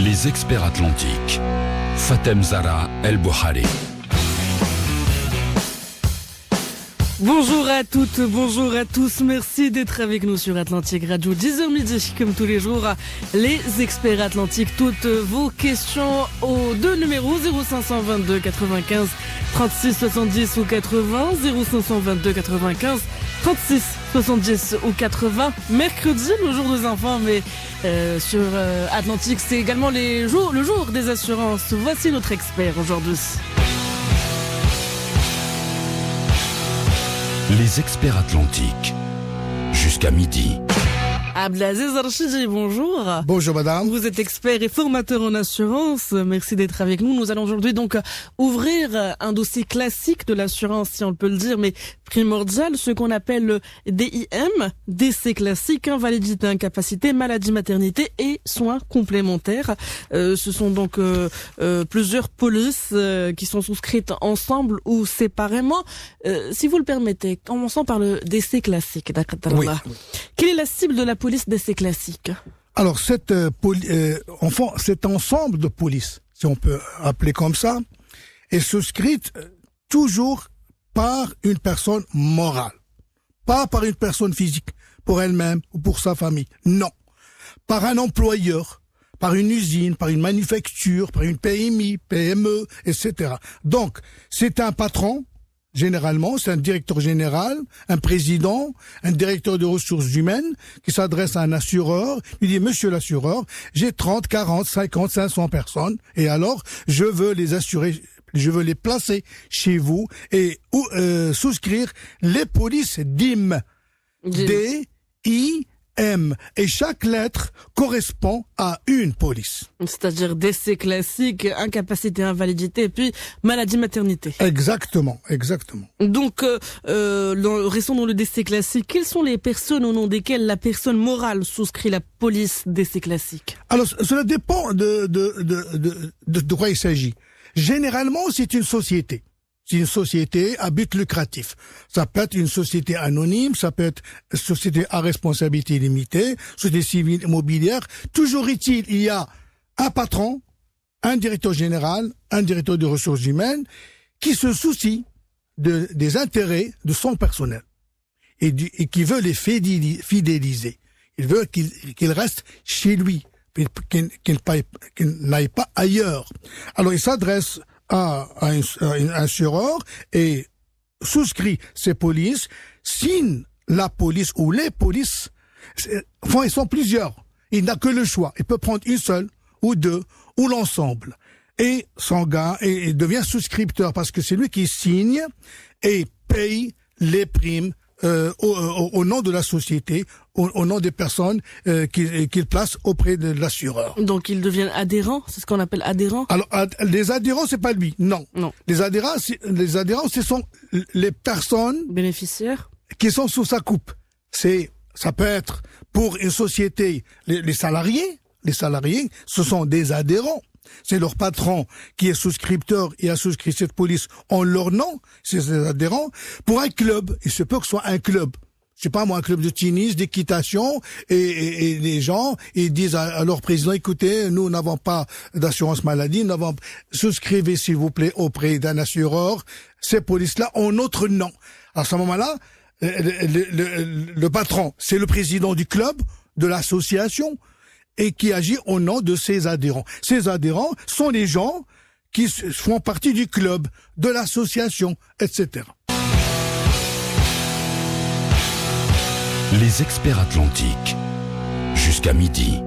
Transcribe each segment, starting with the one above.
Les experts atlantiques. Fatem Zahra El Bouhari. Bonjour à toutes, bonjour à tous. Merci d'être avec nous sur Atlantique Radio. 10h midi, comme tous les jours. Les experts atlantiques, toutes vos questions aux deux numéros 0522 95 36 70 ou 80, 0522 95 36 70 ou 80. Mercredi, le jour des enfants, mais sur Atlantique, c'est également le jour des assurances. Voici notre expert aujourd'hui. Les experts atlantiques. Jusqu'à midi. Abdelaziz Archidi, bonjour. Bonjour madame. Vous êtes expert et formateur en assurance. Merci d'être avec nous. Nous allons aujourd'hui donc ouvrir un dossier classique de l'assurance, si on peut le dire, mais primordial, ce qu'on appelle le DIM, décès classique, invalidité, incapacité, maladie, maternité et soins complémentaires. Ce sont donc plusieurs polices qui sont souscrites ensemble ou séparément. Si vous le permettez, commençons par le décès classique. Oui. Quelle est la cible de la police d'essai classique? Alors cet ensemble de polices, si on peut appeler comme ça, est souscrite toujours par une personne morale, pas par une personne physique, pour elle-même ou pour sa famille. Non, par un employeur, par une usine, par une manufacture, par une PMI, PME, etc. Donc c'est un patron. Généralement, c'est un directeur général, un président, un directeur de ressources humaines qui s'adresse à un assureur. Il dit, monsieur l'assureur, j'ai 30, 40, 50, 500 personnes et alors je veux les assurer, je veux les placer chez vous et souscrire les polices DIM. D-I-M. Et chaque lettre correspond à une police. C'est-à-dire décès classique, incapacité, invalidité, et puis maladie, maternité. Exactement. Donc, restons dans le décès classique. Quelles sont les personnes au nom desquelles la personne morale souscrit la police décès classique? Alors, cela dépend de quoi il s'agit. Généralement, c'est une société. C'est une société à but lucratif. Ça peut être une société anonyme, ça peut être une société à responsabilité limitée, société civile immobilière. Toujours est-il, il y a un patron, un directeur général, un directeur de ressources humaines qui se soucie des intérêts de son personnel et qui veut les fidéliser. Il veut qu'ils restent chez lui, qu'ils n'aillent pas ailleurs. Alors il s'adresse à un assureur et souscrit ces polices, signe la police ou les polices, ils sont plusieurs. Il n'a que le choix. Il peut prendre une seule ou deux ou l'ensemble. Et s'engage et devient souscripteur parce que c'est lui qui signe et paye les primes au nom de la société, au nom des personnes qu'il place auprès de l'assureur. Donc ils deviennent adhérents, c'est ce qu'on appelle adhérents. Alors les adhérents, c'est pas lui, non. Les adhérents, ce sont les personnes bénéficiaires qui sont sous sa coupe. Ça peut être pour une société les salariés. Les salariés, ce sont des adhérents. C'est leur patron qui est souscripteur et a souscrit cette police en leur nom, c'est ses adhérents. Pour un club, il se peut que ce soit un club. Je sais pas moi, un club de tennis, d'équitation, et les gens, ils disent à leur président, écoutez, nous n'avons pas d'assurance maladie, souscrivez s'il vous plaît auprès d'un assureur ces polices-là en notre nom. À ce moment-là, le patron, c'est le président du club, de l'association, et qui agit au nom de ses adhérents. Ces adhérents sont les gens qui font partie du club, de l'association, etc. Les experts atlantiques. Jusqu'à midi.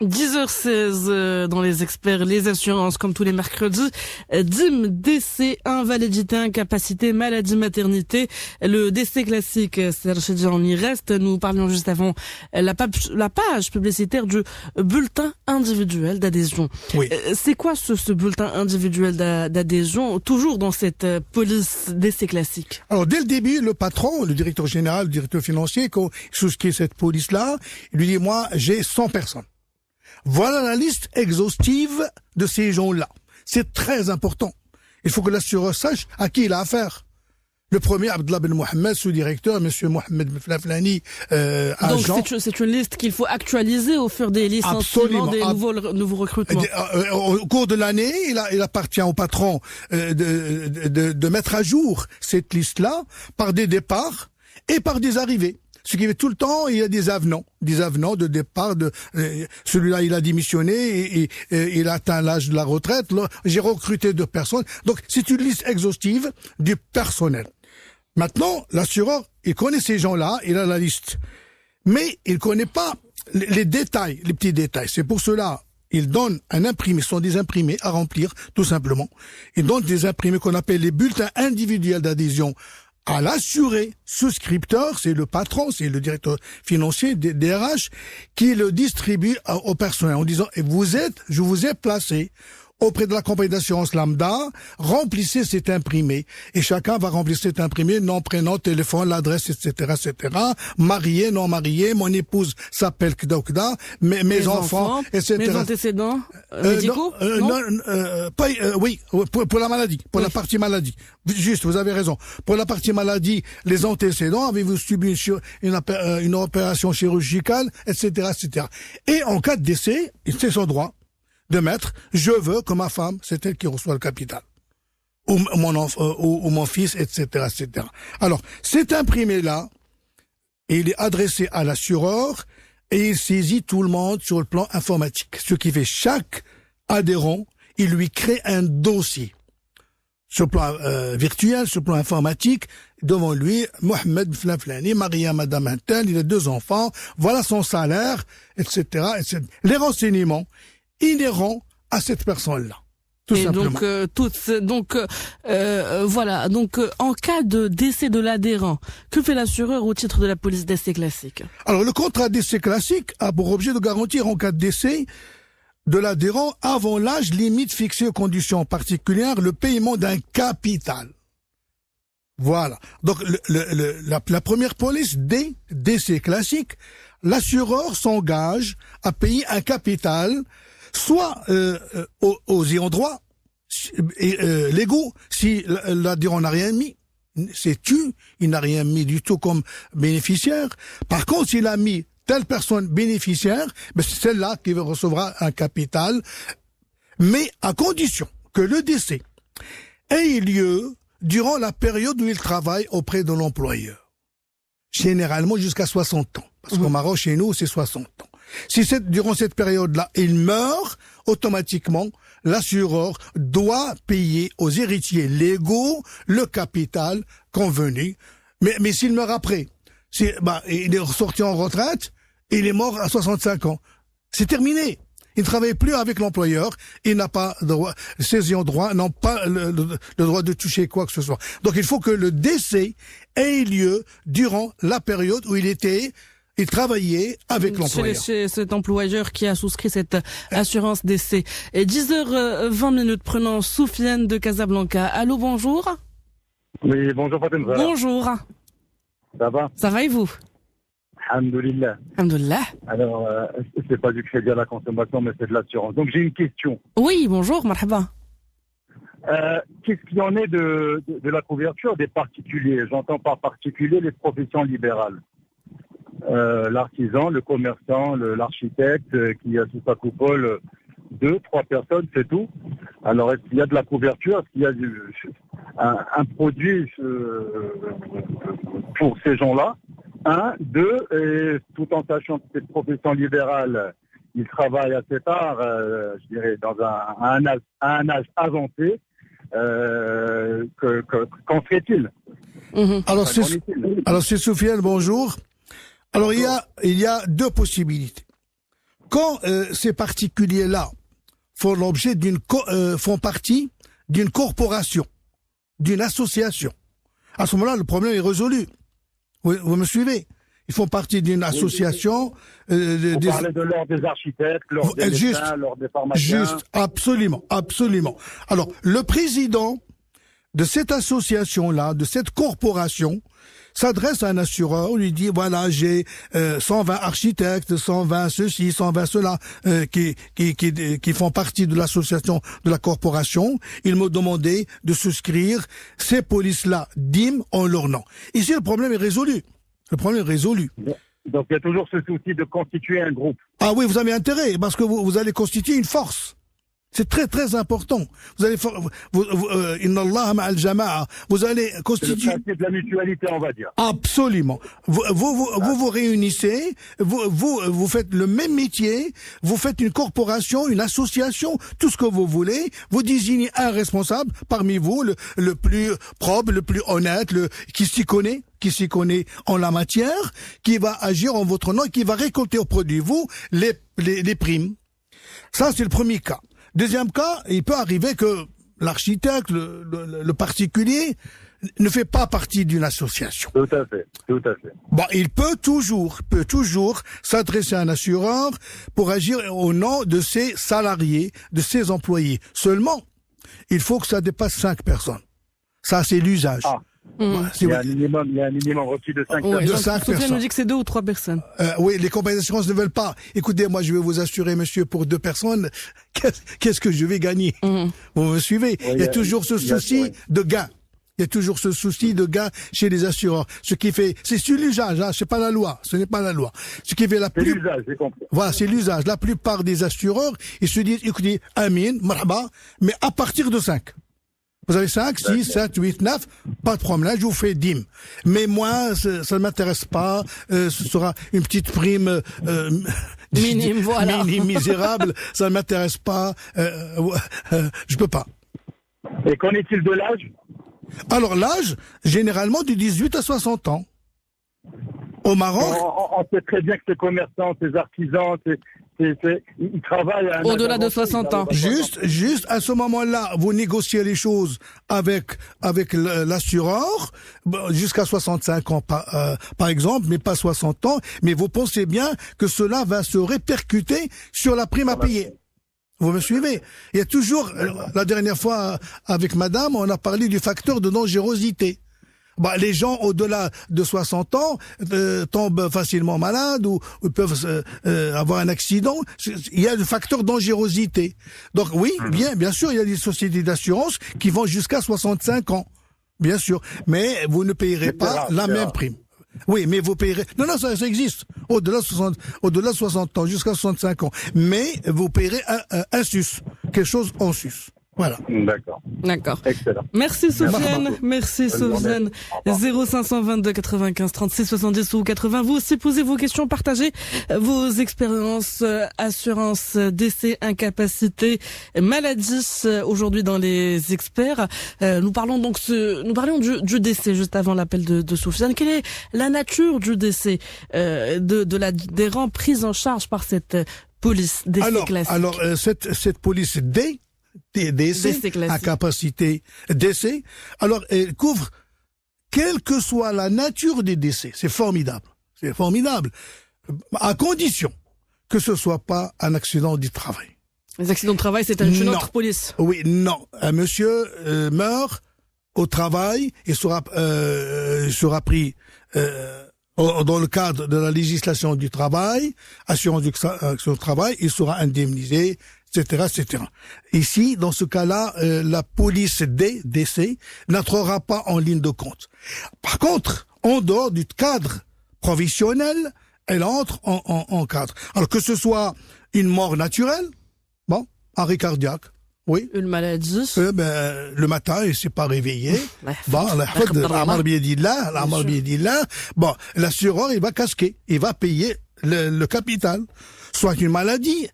10h16 dans les experts, les assurances comme tous les mercredis. DIM, décès, invalidité, incapacité, maladie, maternité. Le décès classique, c'est-à-dire on y reste. Nous parlions juste avant la page publicitaire du bulletin individuel d'adhésion. Oui. C'est quoi ce bulletin individuel d'adhésion, toujours dans cette police décès classique? Alors dès le début, le patron, le directeur général, le directeur financier, quand il souscrit cette police-là, il lui dit, moi, j'ai 100 personnes. Voilà la liste exhaustive de ces gens-là. C'est très important. Il faut que l'assureur sache à qui il a affaire. Le premier, Abdallah Ben Mohamed, sous-directeur, Monsieur Mohamed Ben Flaflani, agent. Donc c'est une liste qu'il faut actualiser au fur des licenciements, des nouveaux recrutements. Au cours de l'année, il appartient au patron de mettre à jour cette liste-là par des départs et par des arrivées. Ce qui fait tout le temps, il y a des avenants de départ. Celui-là, il a démissionné et il a atteint l'âge de la retraite. Là, j'ai recruté 2 personnes. Donc, c'est une liste exhaustive du personnel. Maintenant, l'assureur, il connaît ces gens-là, il a la liste. Mais il connaît pas les détails, les petits détails. C'est pour cela, il donne un imprimé, ce sont des imprimés à remplir, tout simplement. Il donne des imprimés qu'on appelle les bulletins individuels d'adhésion à l'assuré souscripteur, c'est le patron, c'est le directeur financier des DRH, qui le distribue au personnel en disant, je vous ai placé auprès de la compagnie d'assurance lambda, remplissez cet imprimé. Et chacun va remplir cet imprimé, nom, prénom, téléphone, l'adresse, etc., etc. Marié, non marié, mon épouse s'appelle Kda, mes enfants, etc. Mes antécédents médicaux? Oui, pour la maladie, pour la partie maladie. Juste, vous avez raison. Pour la partie maladie, les antécédents, avez-vous subi une opération chirurgicale, etc., etc. Et en cas de décès, c'est son droit de mettre, je veux que ma femme, c'est elle qui reçoit le capital. Ou mon enfant, ou mon fils, etc., etc. Alors, cet imprimé-là, il est adressé à l'assureur et il saisit tout le monde sur le plan informatique. Ce qui fait chaque adhérent, il lui crée un dossier. Sur le plan virtuel, sur le plan informatique, devant lui, Mohamed Flaflani, marié à Madame Intel, il a 2 enfants, voilà son salaire, etc., etc. Les renseignements inhérents à cette personne-là. Tout simplement. Voilà. Donc, en cas de décès de l'adhérent, que fait l'assureur au titre de la police d'essai classique? Alors, le contrat d'essai classique a pour objet de garantir en cas de décès de l'adhérent avant l'âge limite fixé aux conditions particulières le paiement d'un capital. Voilà. Donc, la première police d'essai classique, l'assureur s'engage à payer un capital soit aux ayants droit légaux, si l'adhérent n'a rien mis, c'est il n'a rien mis du tout comme bénéficiaire. Par contre, s'il a mis telle personne bénéficiaire, c'est celle-là qui recevra un capital, mais à condition que le décès ait lieu durant la période où il travaille auprès de l'employeur. Généralement jusqu'à 60 ans. Parce qu'au Maroc, chez nous, c'est 60 ans. Si durant cette période-là, il meurt, automatiquement, l'assureur doit payer aux héritiers légaux le capital convenu. Mais s'il meurt après, il est ressorti en retraite, il est mort à 65 ans. C'est terminé. Il ne travaille plus avec l'employeur, il n'a pas droit, ses ayants droit n'ont pas le droit de toucher quoi que ce soit. Donc il faut que le décès ait lieu durant la période où il travaillait avec l'employeur. C'est cet employeur qui a souscrit cette assurance décès. Et 10h20, prenons Soufiane de Casablanca. Allô, bonjour. Oui, bonjour Fatem Zara. Bonjour. Ça va? Ça va et vous? Alhamdoulilah. Alhamdoulilah. Alors, c'est pas du crédit à la consommation, mais c'est de l'assurance. Donc j'ai une question. Oui, bonjour, marhaba. Qu'est-ce qu'il y en est de la couverture des particuliers? J'entends par particulier les professions libérales. L'artisan, le commerçant, l'architecte qui a sous sa coupole 2, 3 personnes, c'est tout. Alors, est-ce qu'il y a de la couverture? Est-ce qu'il y a un produit pour ces gens-là? 1, 2, et tout en sachant que cette profession libérale, ils travaillent assez tard, je dirais, dans un âge avancé, qu'en fait-il? Alors, c'est Soufiane, bonjour. Alors, il y a 2 possibilités. Quand ces particuliers-là font partie d'une corporation, d'une association, à ce moment-là, le problème est résolu. Vous me suivez? Ils font partie d'une association. Vous parlez de l'ordre des architectes, l'ordre des médecins, l'ordre des pharmaciens. Juste, absolument. Alors, le président de cette association-là, de cette corporation, s'adresse à un assureur, lui dit voilà, j'ai 120 architectes, 120 ceci, 120 cela qui font partie de l'association, de la corporation. Ils m'ont demandé de souscrire ces polices-là, DIM, en leur nom. Ici, le problème est résolu. Le problème est résolu. Donc il y a toujours ce souci de constituer un groupe. Ah oui, vous avez intérêt, parce que vous allez constituer une force. C'est très très important. Vous allez, Inna Allah ma'al jama'a. Vous allez constituer. C'est le principe de la mutualité, on va dire. Absolument. Vous réunissez, vous faites le même métier, vous faites une corporation, une association, tout ce que vous voulez. Vous désignez un responsable parmi vous, le plus propre, le plus honnête, qui s'y connaît en la matière, qui va agir en votre nom, qui va récolter auprès de vous les primes. Ça, c'est le premier cas. Deuxième cas, il peut arriver que l'architecte, le particulier, ne fait pas partie d'une association. Tout à fait, tout à fait. Bon, il peut toujours s'adresser à un assureur pour agir au nom de ses salariés, de ses employés. Seulement, il faut que ça dépasse 5 personnes. Ça, c'est l'usage. Ah. Voilà, Il y a un minimum requis de 5 personnes. de 5 Sofiane personnes. nous dit que c'est 2 ou 3 personnes. Oui, les compagnies d'assurance ne veulent pas. Écoutez, moi, je vais vous assurer, monsieur, pour 2 personnes, qu'est-ce que je vais gagner? Vous me suivez? Oui, il y a toujours ce souci de gain. Il y a toujours ce souci de gain chez les assureurs. Ce qui fait, c'est sur l'usage, hein, c'est pas la loi. Ce n'est pas la loi. Ce qui fait C'est l'usage, j'ai compris. Voilà, c'est l'usage. La plupart des assureurs, ils se disent, écoutez, Amin, marhaba, mais à partir de 5. Vous avez 5, 6, 7, 8, 9, pas de problème, je vous fais DIM. Mais moi, ça ne m'intéresse pas, ce sera une petite prime Minime, voilà. minime, misérable, ça ne m'intéresse pas, je peux pas. Et qu'en est-il de l'âge? Alors l'âge, généralement de 18 à 60 ans. Au Maroc, On sait très bien que ces commerçants, ces artisans, ils travaillent à un Au-delà âge de avancé, 60 ans. juste à ce moment-là, vous négociez les choses avec l'assureur jusqu'à 65 ans par exemple, mais pas 60 ans. Mais vous pensez bien que cela va se répercuter sur la prime à payer. Vous me suivez? Il y a toujours, la dernière fois avec madame, on a parlé du facteur de dangerosité. Bah, les gens au-delà de 60 ans tombent facilement malades ou peuvent avoir un accident. Il y a le facteur dangerosité. Donc oui, bien sûr, il y a des sociétés d'assurance qui vont jusqu'à 65 ans, bien sûr. Mais vous ne payerez pas la même prime. Oui, mais vous payerez. Non, ça existe. Au-delà de 60 ans, jusqu'à 65 ans. Mais vous payerez un sus, quelque chose en sus. Voilà. D'accord. Excellent. Merci Sofiane. Merci. Merci Sofiane. 0522 95 36 70 ou 80. Vous aussi posez vos questions, partagez vos expériences, assurance, décès, incapacité, maladie. Aujourd'hui dans les experts, nous parlions du décès juste avant l'appel de Sofiane. Quelle est la nature du décès, des rangs pris en charge par cette police décès classique? Alors cette police décès, incapacité, décès. Alors, elle couvre, quelle que soit la nature des décès. C'est formidable. C'est formidable. À condition que ce soit pas un accident du travail. Les accidents de travail, c'est une autre police. Oui, non. Un monsieur meurt au travail et sera pris dans le cadre de la législation du travail, assurance du travail, il sera indemnisé, etc., etc. Ici, dans ce cas-là, la police décès n'entrera pas en ligne de compte. Par contre, en dehors du cadre professionnel, elle entre en cadre. Alors que ce soit une mort naturelle, arrêt cardiaque, oui. Une maladie. Le matin, il s'est pas réveillé. L'assureur, il va casquer. Il va payer le capital. Soit une maladie.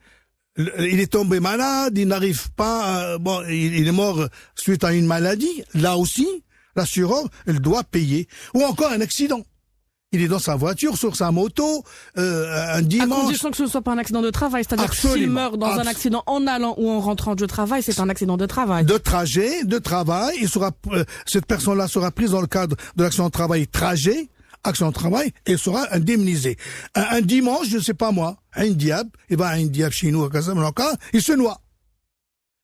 Il est tombé malade, il n'arrive pas, il est mort suite à une maladie. Là aussi, l'assureur, il doit payer. Ou encore un accident. Il est dans sa voiture, sur sa moto, un dimanche. À condition que ce ne soit pas un accident de travail, c'est-à-dire que s'il meurt dans un accident en allant ou en rentrant du travail, c'est un accident de travail. De travail, cette personne-là sera prise dans le cadre de l'accident de travail action de travail, et sera indemnisée. Un dimanche, je ne sais pas moi, il va à un diable chez nous à Casablanca, il se noie.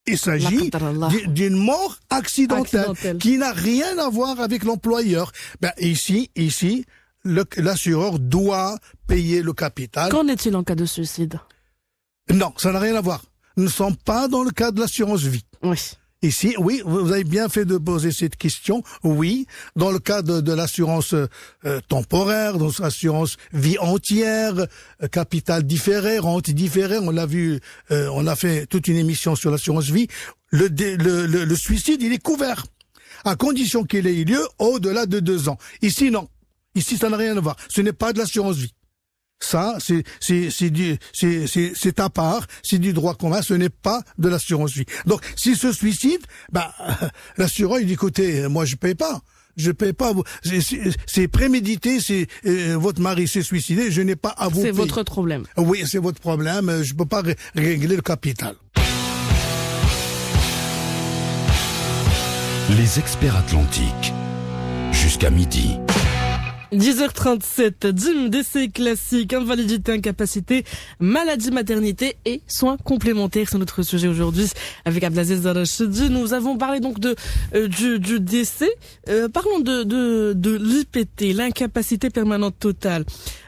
Il s'agit d'une mort accidentelle qui n'a rien à voir avec l'employeur. Ben, ici, l'assureur doit payer le capital. Qu'en est-il en cas de suicide? Non, ça n'a rien à voir. Nous ne sommes pas dans le cas de l'assurance vie. Oui. Ici, oui, vous avez bien fait de poser cette question. Oui, dans le cas de l'assurance temporaire, dans l'assurance vie entière, capital différé, rente différée, on l'a vu, on a fait toute une émission sur l'assurance vie. Le suicide, il est couvert, à condition qu'il ait eu lieu au-delà de 2 ans. Ici, non. Ici, ça n'a rien à voir. Ce n'est pas de l'assurance vie. Ça, c'est à part, c'est du droit commun, ce n'est pas de l'assurance vie. Donc, s'il se suicide, l'assureur, il dit, écoutez, moi, je paye pas, c'est prémédité, votre mari s'est suicidé, je n'ai pas à vous payer. C'est votre problème. Oui, c'est votre problème, je peux pas régler le capital. Les experts atlantiques. Jusqu'à midi. 10h37, DIM, décès classique, invalidité, incapacité, maladie, maternité et soins complémentaires. C'est notre sujet aujourd'hui avec Abdelaziz Rachidi. Nous avons parlé donc du décès. Parlons de l'IPT, l'incapacité permanente totale.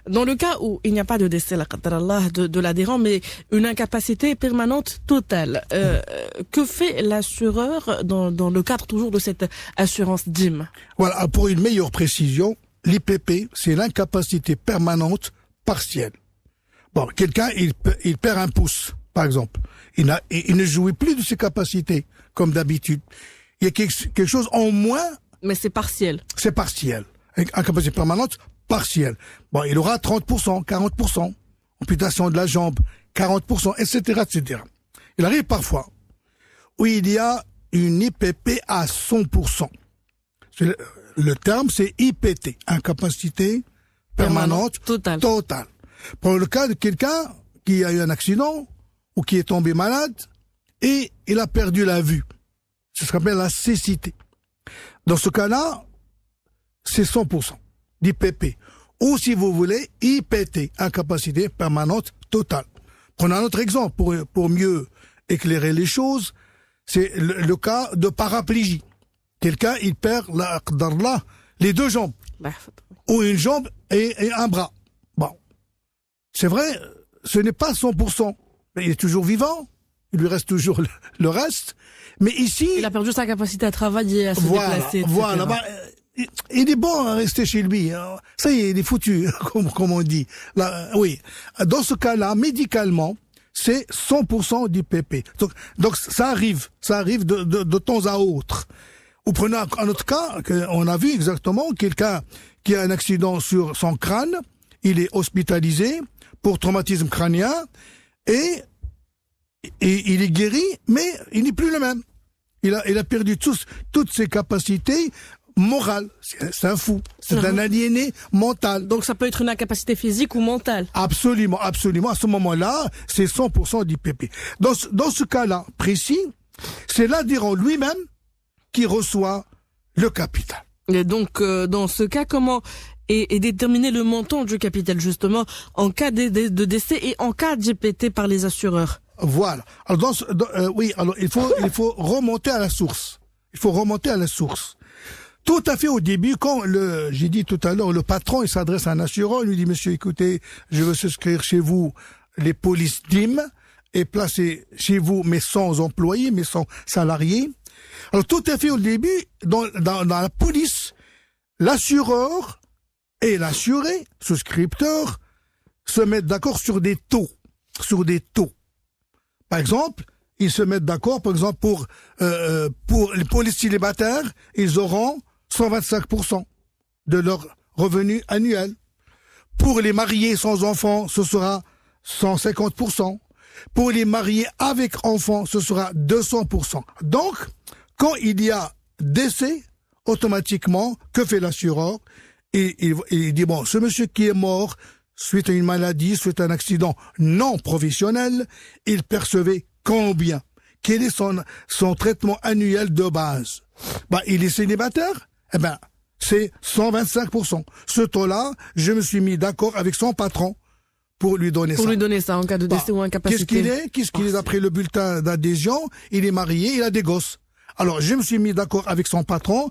Dans le cas où il n'y a pas de décès, de l'adhérent, mais une incapacité permanente totale, que fait l'assureur dans le cadre toujours de cette assurance DIM? Voilà, pour une meilleure précision, l'IPP, c'est l'incapacité permanente partielle. Bon, quelqu'un, il perd un pouce, par exemple. Il ne jouit plus de ses capacités, comme d'habitude. Il y a quelque chose en moins. Mais c'est partiel. C'est partiel. Incapacité permanente partielle. Bon, il aura 30%, 40%. Amputation de la jambe, 40%, etc., etc. Il arrive parfois où il y a une IPP à 100%. Le terme, c'est IPT, incapacité permanente totale. Pour le cas de quelqu'un qui a eu un accident ou qui est tombé malade et il a perdu la vue. Ça s'appelle la cécité. Dans ce cas-là, c'est 100% d'IPP. Ou si vous voulez, IPT, incapacité permanente totale. Prenons un autre exemple pour mieux éclairer les choses. C'est le cas de paraplégie. Quelqu'un, il perd les 2 jambes. Ou une jambe et un bras. Bon. C'est vrai, ce n'est pas 100%. Mais il est toujours vivant. Il lui reste toujours le reste. Mais ici. Il a perdu sa capacité à travailler, à se déplacer, etc. Voilà. Il est bon à rester chez lui. Ça y est, il est foutu, comme on dit. Là, oui. Dans ce cas-là, médicalement, c'est 100% d'IPP. Donc, ça arrive de temps à autre. Ou prenez un autre cas, on a vu exactement quelqu'un qui a un accident sur son crâne, il est hospitalisé pour traumatisme crânien et il est guéri, mais il n'est plus le même. Il a perdu toutes ses capacités morales. C'est un fou, c'est un aliéné mental. Donc ça peut être une incapacité physique ou mentale. Absolument, absolument. À ce moment-là, c'est 100% d'IPP. Dans ce cas-là précis, c'est l'adhérent lui-même qui reçoit le capital. Et donc, dans ce cas, comment est déterminé le montant du capital, justement, en cas de décès et en cas d'IPT par les assureurs? Voilà. Alors, alors il faut remonter à la source. Il faut remonter à la source. Tout à fait au début, quand j'ai dit tout à l'heure, le patron, il s'adresse à un assureur, il lui dit, monsieur, écoutez, je veux souscrire chez vous les polices DIM et placer chez vous mes 100 employés, mes 100 salariés. Alors, tout à fait au début, dans la police, l'assureur et l'assuré, souscripteur, se mettent d'accord sur des taux. Par exemple, ils se mettent d'accord, par exemple, pour les célibataires, ils auront 125% de leur revenu annuel. Pour les mariés sans enfants, ce sera 150%. Pour les mariés avec enfants, ce sera 200%. Donc, quand il y a décès, automatiquement, que fait l'assureur? Il dit, bon, ce monsieur qui est mort suite à une maladie, suite à un accident non professionnel, il percevait combien? Quel est son traitement annuel de base? Il est célibataire? C'est 125%. Ce taux-là, je me suis mis d'accord avec son patron pour lui donner Pour ça. lui donner ça en cas de décès ou incapacité. Qu'est-ce qu'il est d'après le bulletin d'adhésion? Il est marié, il a des gosses. Alors, je me suis mis d'accord avec son patron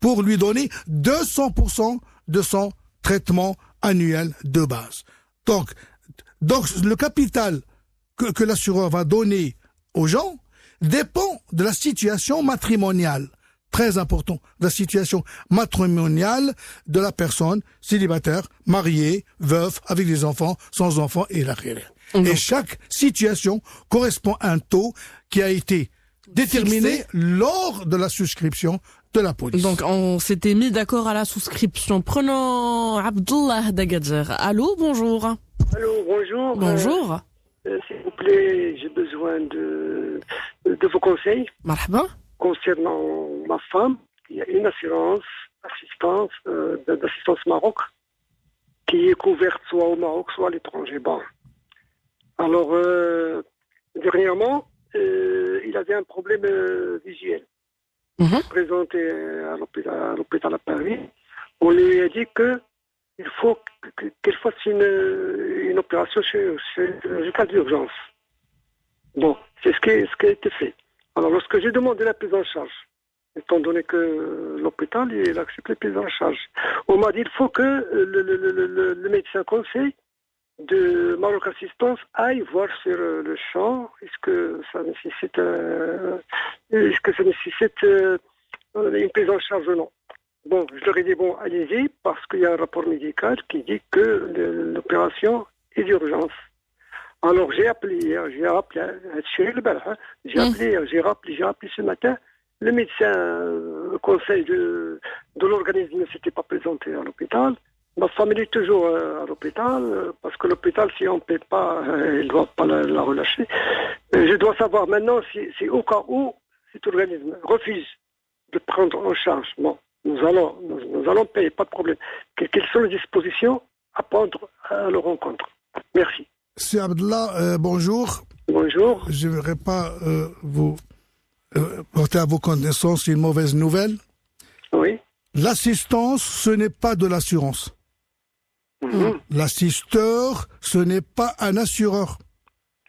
pour lui donner 200% de son traitement annuel de base. Donc le capital que l'assureur va donner aux gens dépend de la situation matrimoniale. Très important, de la situation matrimoniale de la personne célibataire, mariée, veuve, avec des enfants, sans enfants et la relève. Et chaque situation correspond à un taux qui a été déterminé fixé lors de la souscription de la police. Donc on s'était mis d'accord à la souscription. Prenons Abdullah d'Agadir. Allô, bonjour. Allô, bonjour. Bonjour. S'il vous plaît, j'ai besoin de vos conseils Marhaba. concernant ma femme. Il y a une assurance d'assistance Maroc qui est couverte soit au Maroc, soit à l'étranger. Bon. Alors, dernièrement, il avait un problème visuel. Présenté à l'hôpital à Paris. On lui a dit qu'il faut qu'elle fasse une opération chirurgicale d'urgence. Bon, c'est ce qui a été fait. Alors, lorsque j'ai demandé la prise en charge, étant donné que l'hôpital, il accepte la prise en charge, on m'a dit qu'il faut que le médecin conseil de Maroc Assistance aille voir sur le champ, est-ce que ça nécessite une prise en charge ou non. Bon, je leur ai dit, bon, allez-y, parce qu'il y a un rapport médical qui dit que l'opération est d'urgence. Alors, j'ai appelé hier, j'ai rappelé ce matin. Le médecin, le conseil de l'organisme ne s'était pas présenté à l'hôpital. Ma femme, elle est toujours à l'hôpital, parce que l'hôpital, si on ne paie pas, il ne doit pas la relâcher. Je dois savoir maintenant si au cas où cet organisme refuse de prendre en charge, bon, nous allons payer, pas de problème. Quelles sont les dispositions à prendre à leur rencontre? Merci. C'est Abdallah, bonjour. Bonjour. Je ne voudrais pas vous porter à vos connaissances une mauvaise nouvelle. Oui. L'assistance, ce n'est pas de l'assurance. L'assisteur, ce n'est pas un assureur.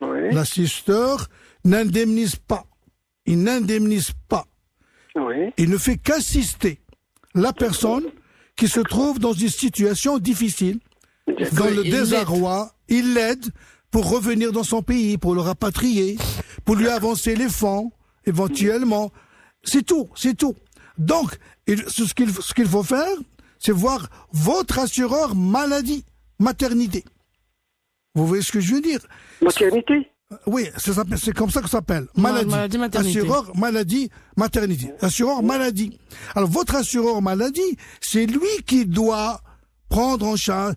Oui. L'assisteur n'indemnise pas. Il n'indemnise pas. Oui. Il ne fait qu'assister la personne qui se trouve dans une situation difficile, dans le désarroi. Il l'aide pour revenir dans son pays, pour le rapatrier, pour lui avancer les fonds, éventuellement. C'est tout, c'est tout. Donc, ce qu'il faut faire, c'est voir votre assureur maladie, maternité. Vous voyez ce que je veux dire? Maternité? Oui, c'est comme ça que ça s'appelle. Maladie. Maladie, maternité. Assureur, maladie, maternité. Assureur, maladie. Alors, votre assureur maladie, c'est lui qui doit prendre en charge,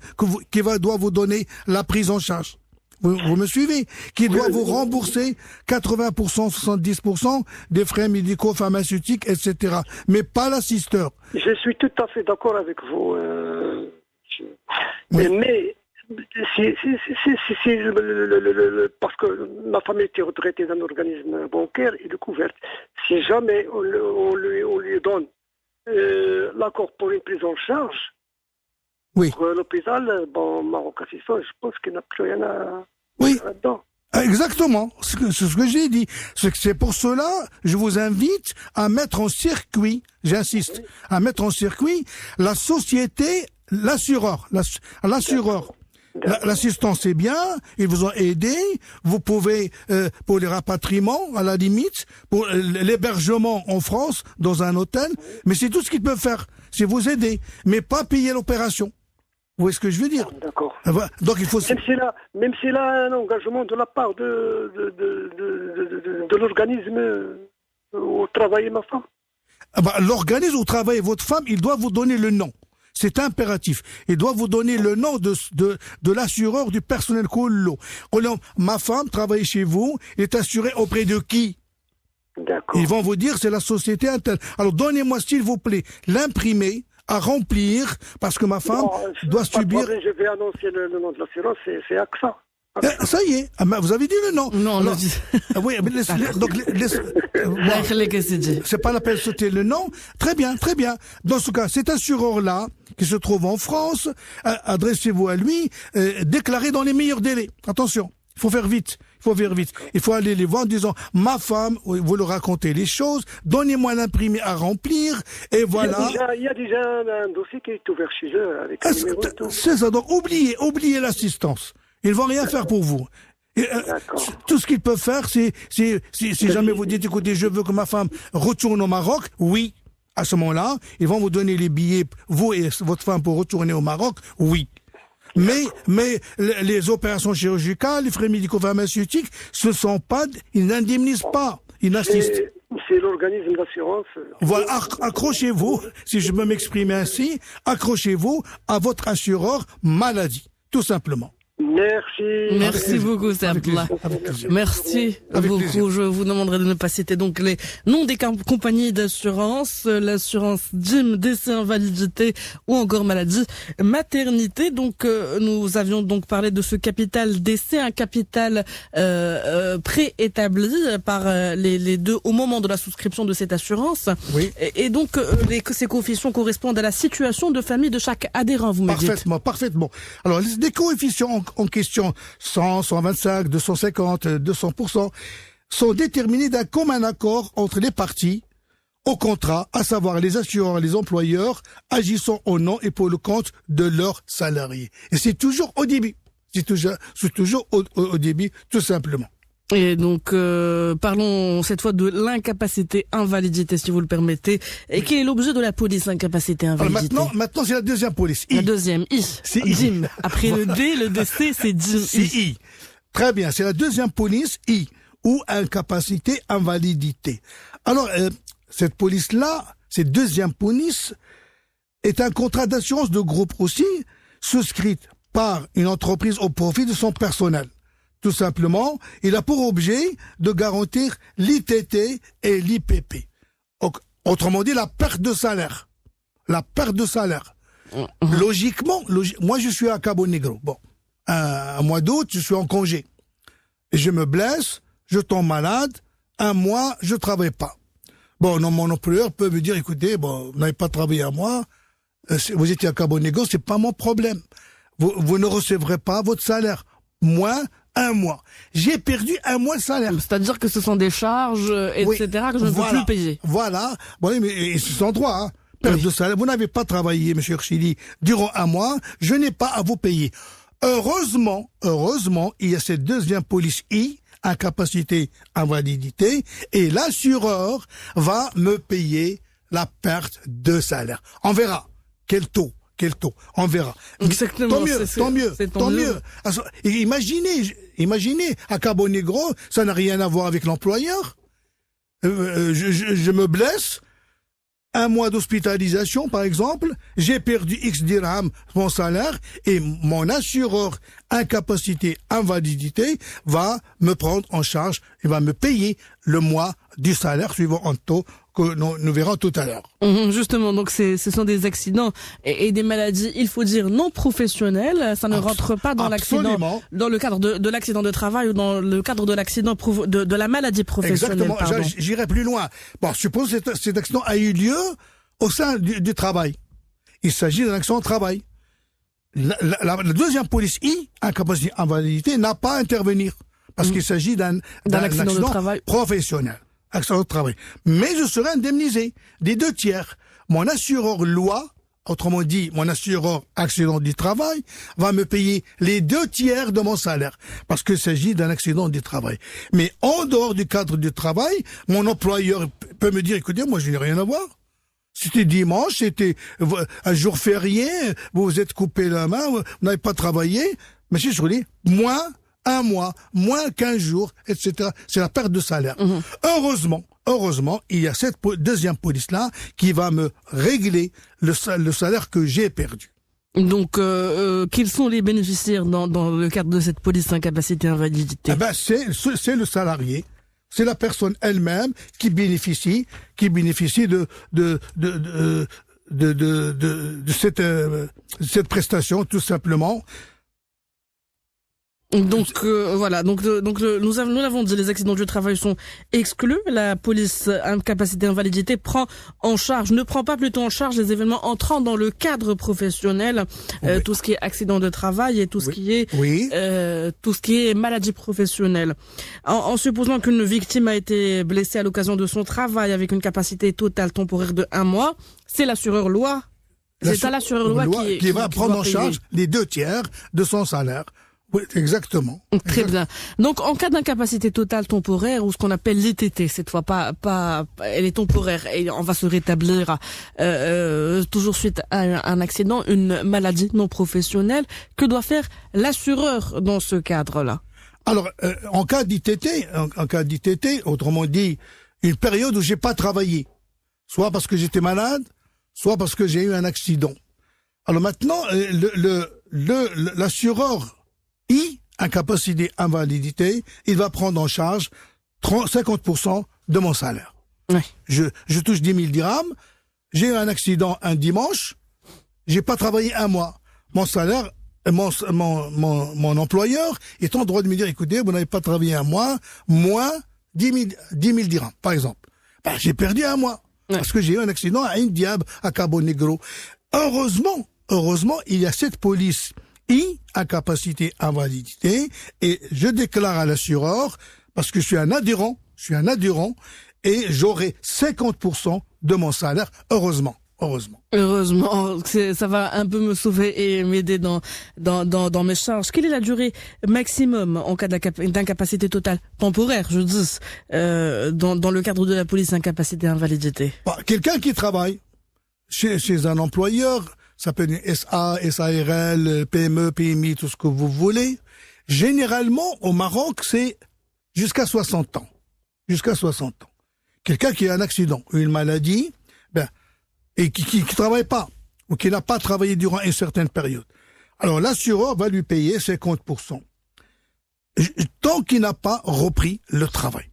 doit vous donner la prise en charge. Vous me suivez? Qui doit vous rembourser 80%, 70% des frais médicaux, pharmaceutiques, etc. Mais pas l'assisteur. Je suis tout à fait d'accord avec vous. Oui. Mais parce que ma famille était retraitée d'un organisme bancaire et de couverte. Si jamais on lui donne l'accord pour une prise en charge, Oui. pour l'hôpital, bon, Maroc Assistance, je pense qu'il n'a plus rien à là-dedans. Exactement, c'est ce que j'ai dit. C'est pour cela, je vous invite à mettre en circuit, j'insiste, à mettre en circuit la société, l'assureur. L'assistance, c'est bien, ils vous ont aidé, vous pouvez, pour les rapatriements, à la limite, pour l'hébergement en France, dans un hôtel, mais c'est tout ce qu'ils peuvent faire, c'est vous aider, mais pas payer l'opération. Vous voyez ce que je veux dire? D'accord. Donc il faut... Même s'il a un engagement de la part de l'organisme où travaille ma femme. L'organisme où travaille votre femme, il doit vous donner le nom. C'est impératif. Il doit vous donner le nom de l'assureur du personnel Kollo. Ma femme travaille chez vous, il est assuré auprès de qui? D'accord. Ils vont vous dire c'est la société interne. Alors donnez-moi s'il vous plaît l'imprimé à remplir parce que ma femme doit subir... Je vais annoncer le nom de l'assurance, c'est AXA. Ça y est, vous avez dit le nom. Non, Alors, non. oui, mais c'est pas la peine de sauter le nom. Très bien, très bien. Dans ce cas, cet assureur-là, qui se trouve en France, adressez-vous à lui, déclarez dans les meilleurs délais. Attention, il faut faire vite. Il faut aller les voir en disant, ma femme, vous leur racontez les choses, donnez-moi l'imprimé à remplir, et voilà. Il y a déjà un dossier qui est ouvert chez eux avec un numéro et tout. C'est ça, donc oubliez l'assistance. Ils vont rien faire pour vous. Et, tout ce qu'ils peuvent faire, c'est si jamais vous dites, écoutez, je veux que ma femme retourne au Maroc, oui. À ce moment-là, ils vont vous donner les billets, vous et votre femme, pour retourner au Maroc, oui. Mais les opérations chirurgicales, les frais médico-pharmaceutiques, ils n'indemnisent pas, ils n'assistent. C'est l'organisme d'assurance. Voilà, accrochez-vous, si je peux m'exprimer ainsi, accrochez-vous à votre assureur maladie, tout simplement. Merci beaucoup, Abdallah. Merci beaucoup. Je vous demanderai de ne pas citer donc les noms des compagnies d'assurance, l'assurance DIM, décès, invalidité ou encore maladie, maternité. Donc nous avions donc parlé de ce capital décès, un capital préétabli par les deux au moment de la souscription de cette assurance. Oui. Et donc ces coefficients correspondent à la situation de famille de chaque adhérent, vous me dites. Parfaitement. Alors les coefficients en question, 100, 125, 250, 200%, sont déterminés d'un commun accord entre les parties au contrat, à savoir les assureurs et les employeurs, agissant au nom et pour le compte de leurs salariés. Et c'est toujours au début. C'est toujours au début, tout simplement. Et donc, parlons cette fois de l'incapacité invalidité, si vous le permettez, et qui est l'objet de la police incapacité invalidité. Alors maintenant c'est la deuxième police. La deuxième, I. C'est DIM. Après le D, le DC, c'est DIM. C'est I. Très bien, c'est la deuxième police, I, ou incapacité invalidité. Alors, cette police-là, cette deuxième police, est un contrat d'assurance de groupe aussi, souscrite par une entreprise au profit de son personnel. Tout simplement, il a pour objet de garantir l'ITT et l'IPP. Autrement dit, la perte de salaire. Logiquement, moi je suis à Cabo Negro. Bon, un mois d'août, je suis en congé. Et je me blesse, je tombe malade, un mois, je travaille pas. Bon, non, mon employeur peut me dire, écoutez, bon, vous n'avez pas travaillé un mois, vous étiez à Cabo Negro, c'est pas mon problème. Vous ne recevrez pas votre salaire. Moins un mois. J'ai perdu un mois de salaire. C'est-à-dire que ce sont des charges, etc., que je ne peux plus payer. Voilà. Bon, mais c'est sans droit, hein. Perte de salaire. Vous n'avez pas travaillé, monsieur Chili, durant un mois. Je n'ai pas à vous payer. Heureusement, il y a cette deuxième police I, incapacité, invalidité, et l'assureur va me payer la perte de salaire. On verra. Quel taux? On verra. Exactement. Tant mieux. Imaginez, à Cabo Negro, ça n'a rien à voir avec l'employeur. Je me blesse, un mois d'hospitalisation, par exemple, j'ai perdu X dirhams mon salaire, et mon assureur incapacité, invalidité, va me prendre en charge, il va me payer le mois du salaire suivant un taux que nous verrons tout à l'heure. Justement, donc ce sont des accidents et des maladies, il faut dire non professionnelles. Ça ne rentre pas dans l'accident, dans le cadre de l'accident de travail ou dans le cadre de l'accident de la maladie professionnelle. Exactement. J'irai plus loin. Bon, suppose que cet accident a eu lieu au sein du travail. Il s'agit d'un accident de travail. La deuxième police I, incapacité, invalidité, n'a pas à intervenir parce qu'il s'agit d'un accident de travail professionnel. Accident de travail. Mais je serai indemnisé des 2/3. Mon assureur loi, autrement dit, mon assureur accident du travail, va me payer les 2/3 de mon salaire. Parce qu'il s'agit d'un accident du travail. Mais en dehors du cadre du travail, mon employeur peut me dire, écoutez, moi, je n'ai rien à voir. C'était dimanche, c'était un jour férié, vous vous êtes coupé la main, vous n'avez pas travaillé. Mais je suis moins un mois, moins 15 jours, etc. C'est la perte de salaire. Heureusement, il y a cette deuxième police-là qui va me régler le salaire que j'ai perdu. Donc, quels sont les bénéficiaires dans le cadre de cette police incapacité invalidité? C'est le salarié. C'est la personne elle-même qui bénéficie de cette prestation, tout simplement. Donc voilà, nous l'avons dit, les accidents du travail sont exclus. La police incapacité invalidité ne prend pas plutôt en charge les événements entrant dans le cadre professionnel, tout ce qui est accident de travail et tout ce qui est maladie professionnelle. En supposant qu'une victime a été blessée à l'occasion de son travail avec une capacité totale temporaire de 1 mois, c'est l'assureur loi. C'est à l'assureur loi qui va prendre en charge les 2/3 de son salaire. Oui, exactement. Très bien. Donc, en cas d'incapacité totale temporaire, ou ce qu'on appelle l'ITT, cette fois elle est temporaire et on va se rétablir, toujours suite à un accident, une maladie non professionnelle, que doit faire l'assureur dans ce cadre-là? Alors, en cas d'ITT, autrement dit, une période où j'ai pas travaillé, soit parce que j'étais malade, soit parce que j'ai eu un accident. Alors maintenant, l'assureur incapacité, invalidité, il va prendre en charge 50% de mon salaire. Oui. Je touche 10 000 dirhams, j'ai eu un accident un dimanche, j'ai pas travaillé 1 mois. Mon salaire, mon employeur est en droit de me dire, écoutez, vous n'avez pas travaillé 1 mois, moins 10 000 dirhams, par exemple. Ben, j'ai perdu 1 mois. Ouais. Parce que j'ai eu un accident à Indiab, à Cabo Negro. Heureusement, il y a cette police incapacité, invalidité, et je déclare à l'assureur, parce que je suis un adhérent, et j'aurai 50% de mon salaire, heureusement. Ça va un peu me sauver et m'aider dans mes charges. Quelle est la durée maximum en cas d'incapacité totale temporaire, je dis, dans le cadre de la police incapacité invalidité? Quelqu'un qui travaille chez un employeur, ça peut être SA, SARL, PME, PMI, tout ce que vous voulez. Généralement, au Maroc, c'est jusqu'à 60 ans. Quelqu'un qui a un accident, une maladie, et qui travaille pas, ou qui n'a pas travaillé durant une certaine période. Alors, l'assureur va lui payer 50%. Tant qu'il n'a pas repris le travail.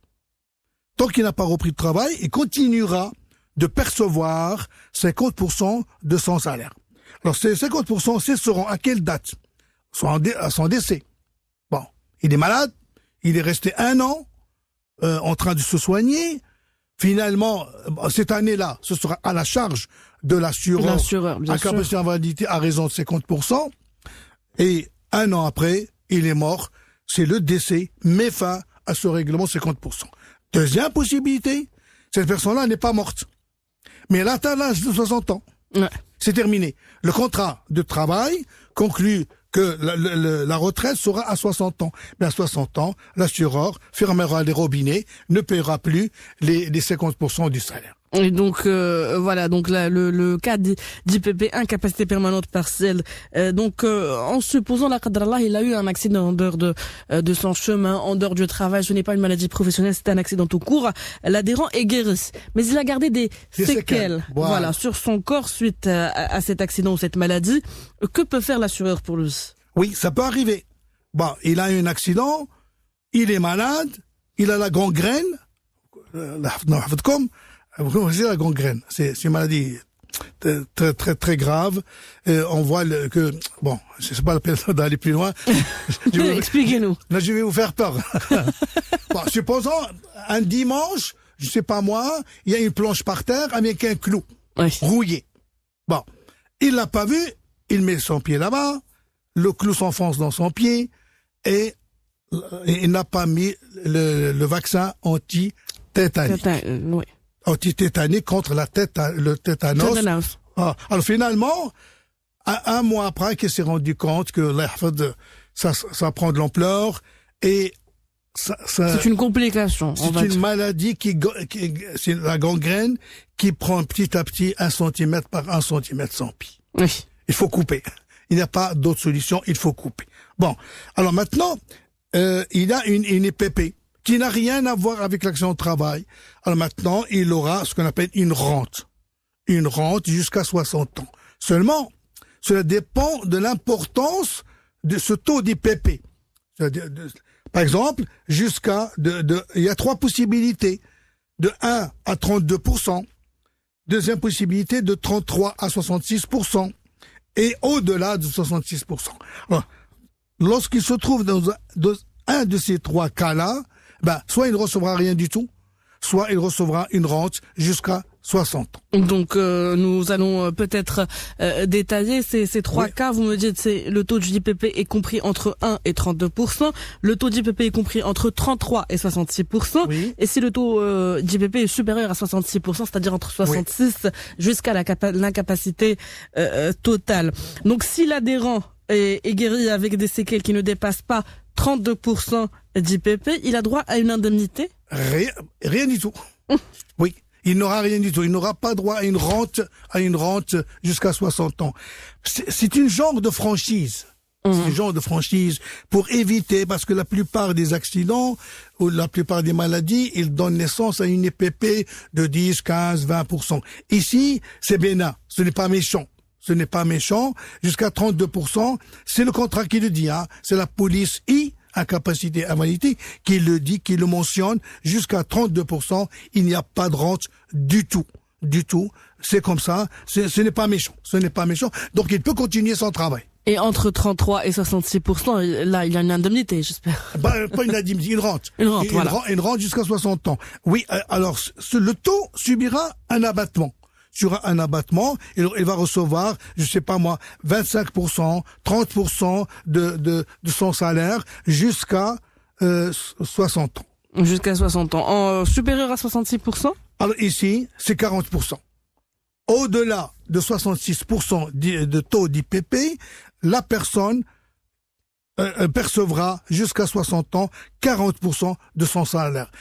Il continuera de percevoir 50% de son salaire. Alors, ces 50% cesseront à quelle date? À son décès. Bon, il est malade, il est resté 1 an en train de se soigner. Finalement, cette année-là, ce sera à la charge de l'assureur à capacité d'invalidité à raison de 50%. Et 1 an après, il est mort. C'est le décès met fin à ce règlement de 50%. Deuxième possibilité, cette personne-là n'est pas morte. Mais elle atteint l'âge de 60 ans. Ouais. C'est terminé. Le contrat de travail conclut que la retraite sera à 60 ans. Mais à 60 ans, l'assureur fermera les robinets, ne paiera plus les 50% du salaire. Et donc voilà, donc là le cas d'IPP, incapacité permanente partielle. En supposant la qadrallah, il a eu un accident en dehors de son chemin, en dehors du travail, ce n'est pas une maladie professionnelle, c'est un accident tout court. L'adhérent est guéri, mais il a gardé des séquelles, voilà, sur son corps suite à cet accident ou cette maladie. Que peut faire l'assureur pour lui? Oui, ça peut arriver. Bon, il a eu un accident, il est malade, il a la gangrène. Vous connaissez la gangrène, c'est une maladie très très très grave. On voit que c'est pas la peine d'aller plus loin. Expliquez-nous. Là, je vais vous faire peur. Supposons un dimanche, je sais pas moi, il y a une planche par terre avec un clou rouillé. Bon, il l'a pas vu, il met son pied là-bas, le clou s'enfonce dans son pied et il n'a pas mis le vaccin anti-tétanique. Oui. Anti-tétanique contre le tétanos. Alors finalement, 1 mois après, qu'il s'est rendu compte que ça prend de l'ampleur et c'est une complication. C'est une maladie c'est la gangrène qui prend petit à petit 1 centimètre par 1 centimètre sans pis. Oui. Il faut couper. Il n'y a pas d'autre solution, il faut couper. Bon, alors maintenant, il a une IPP qui n'a rien à voir avec l'accident de travail. Alors maintenant, il aura ce qu'on appelle une rente. Une rente jusqu'à 60 ans. Seulement, cela dépend de l'importance de ce taux d'IPP. Par exemple, il y a 3 possibilités. De 1 à 32%. Deuxième possibilité, de 33 à 66%. Et au-delà de 66%. Alors, lorsqu'il se trouve dans un de ces trois cas-là, soit il ne recevra rien du tout, soit il recevra une rente jusqu'à 60 ans. Donc nous allons peut-être détailler ces trois cas. Vous me dites c'est le taux d'IPP est compris entre 1 et 32%, le taux d'IPP est compris entre 33 et 66%, Oui. et si le taux d'IPP est supérieur à 66%, c'est-à-dire entre 66 jusqu'à l'incapacité totale. Donc si l'adhérent est guéri avec des séquelles qui ne dépassent pas 32% d'IPP, il a droit à une indemnité? Rien du tout. Oui. Il n'aura rien du tout. Il n'aura pas droit à une rente jusqu'à 60 ans. C'est une genre de franchise. C'est un genre de franchise pour éviter, parce que la plupart des accidents ou la plupart des maladies, ils donnent naissance à une IPP de 10, 15, 20%. Ici, c'est bénin. Ce n'est pas méchant. Ce n'est pas méchant. Jusqu'à 32%, c'est le contrat qui le dit, hein. C'est la police incapacité, invalidité, qui le dit, qui le mentionne, jusqu'à 32%, il n'y a pas de rente du tout. Du tout. C'est comme ça. Ce n'est pas méchant. Ce n'est pas méchant. Donc, il peut continuer son travail. Et entre 33 et 66%, là, il y a une indemnité, j'espère. Pas une indemnité, une rente. Une rente jusqu'à 60 ans. Oui, alors, le taux subira un abattement. Sur un abattement, il va recevoir, je sais pas moi, 25%, 30% de son salaire jusqu'à 60 ans. Jusqu'à 60 ans. Supérieur à 66%? Alors ici, c'est 40%. Au-delà de 66% de taux d'IPP, la personne percevra jusqu'à 60 ans 40% de son salaire.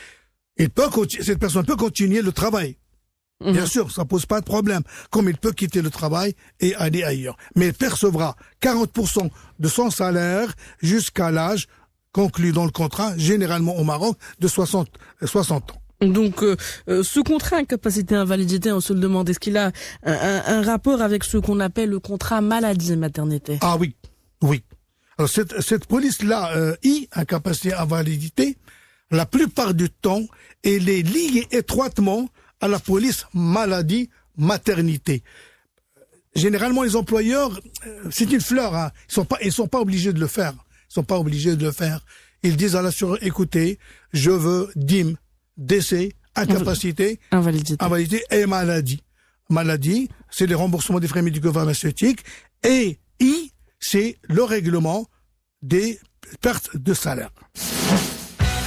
Cette personne peut continuer le travail. Bien sûr, ça pose pas de problème. Comme il peut quitter le travail et aller ailleurs. Mais il percevra 40% de son salaire jusqu'à l'âge conclu dans le contrat, généralement au Maroc, de 60 ans. Donc, ce contrat incapacité-invalidité, on se le demande, est-ce qu'il a un rapport avec ce qu'on appelle le contrat maladie-maternité? Ah oui, oui. Alors cette police-là, incapacité-invalidité, la plupart du temps, elle est liée étroitement à la police maladie-maternité. Généralement, les employeurs, c'est une fleur, hein. Ils sont pas obligés de le faire. Ils sont pas obligés de le faire. Ils disent à l'assureur, écoutez, je veux DIM, décès, incapacité, invalidité et maladie. Maladie, c'est les remboursements des frais médico-pharmaceutiques, et c'est le règlement des pertes de salaire.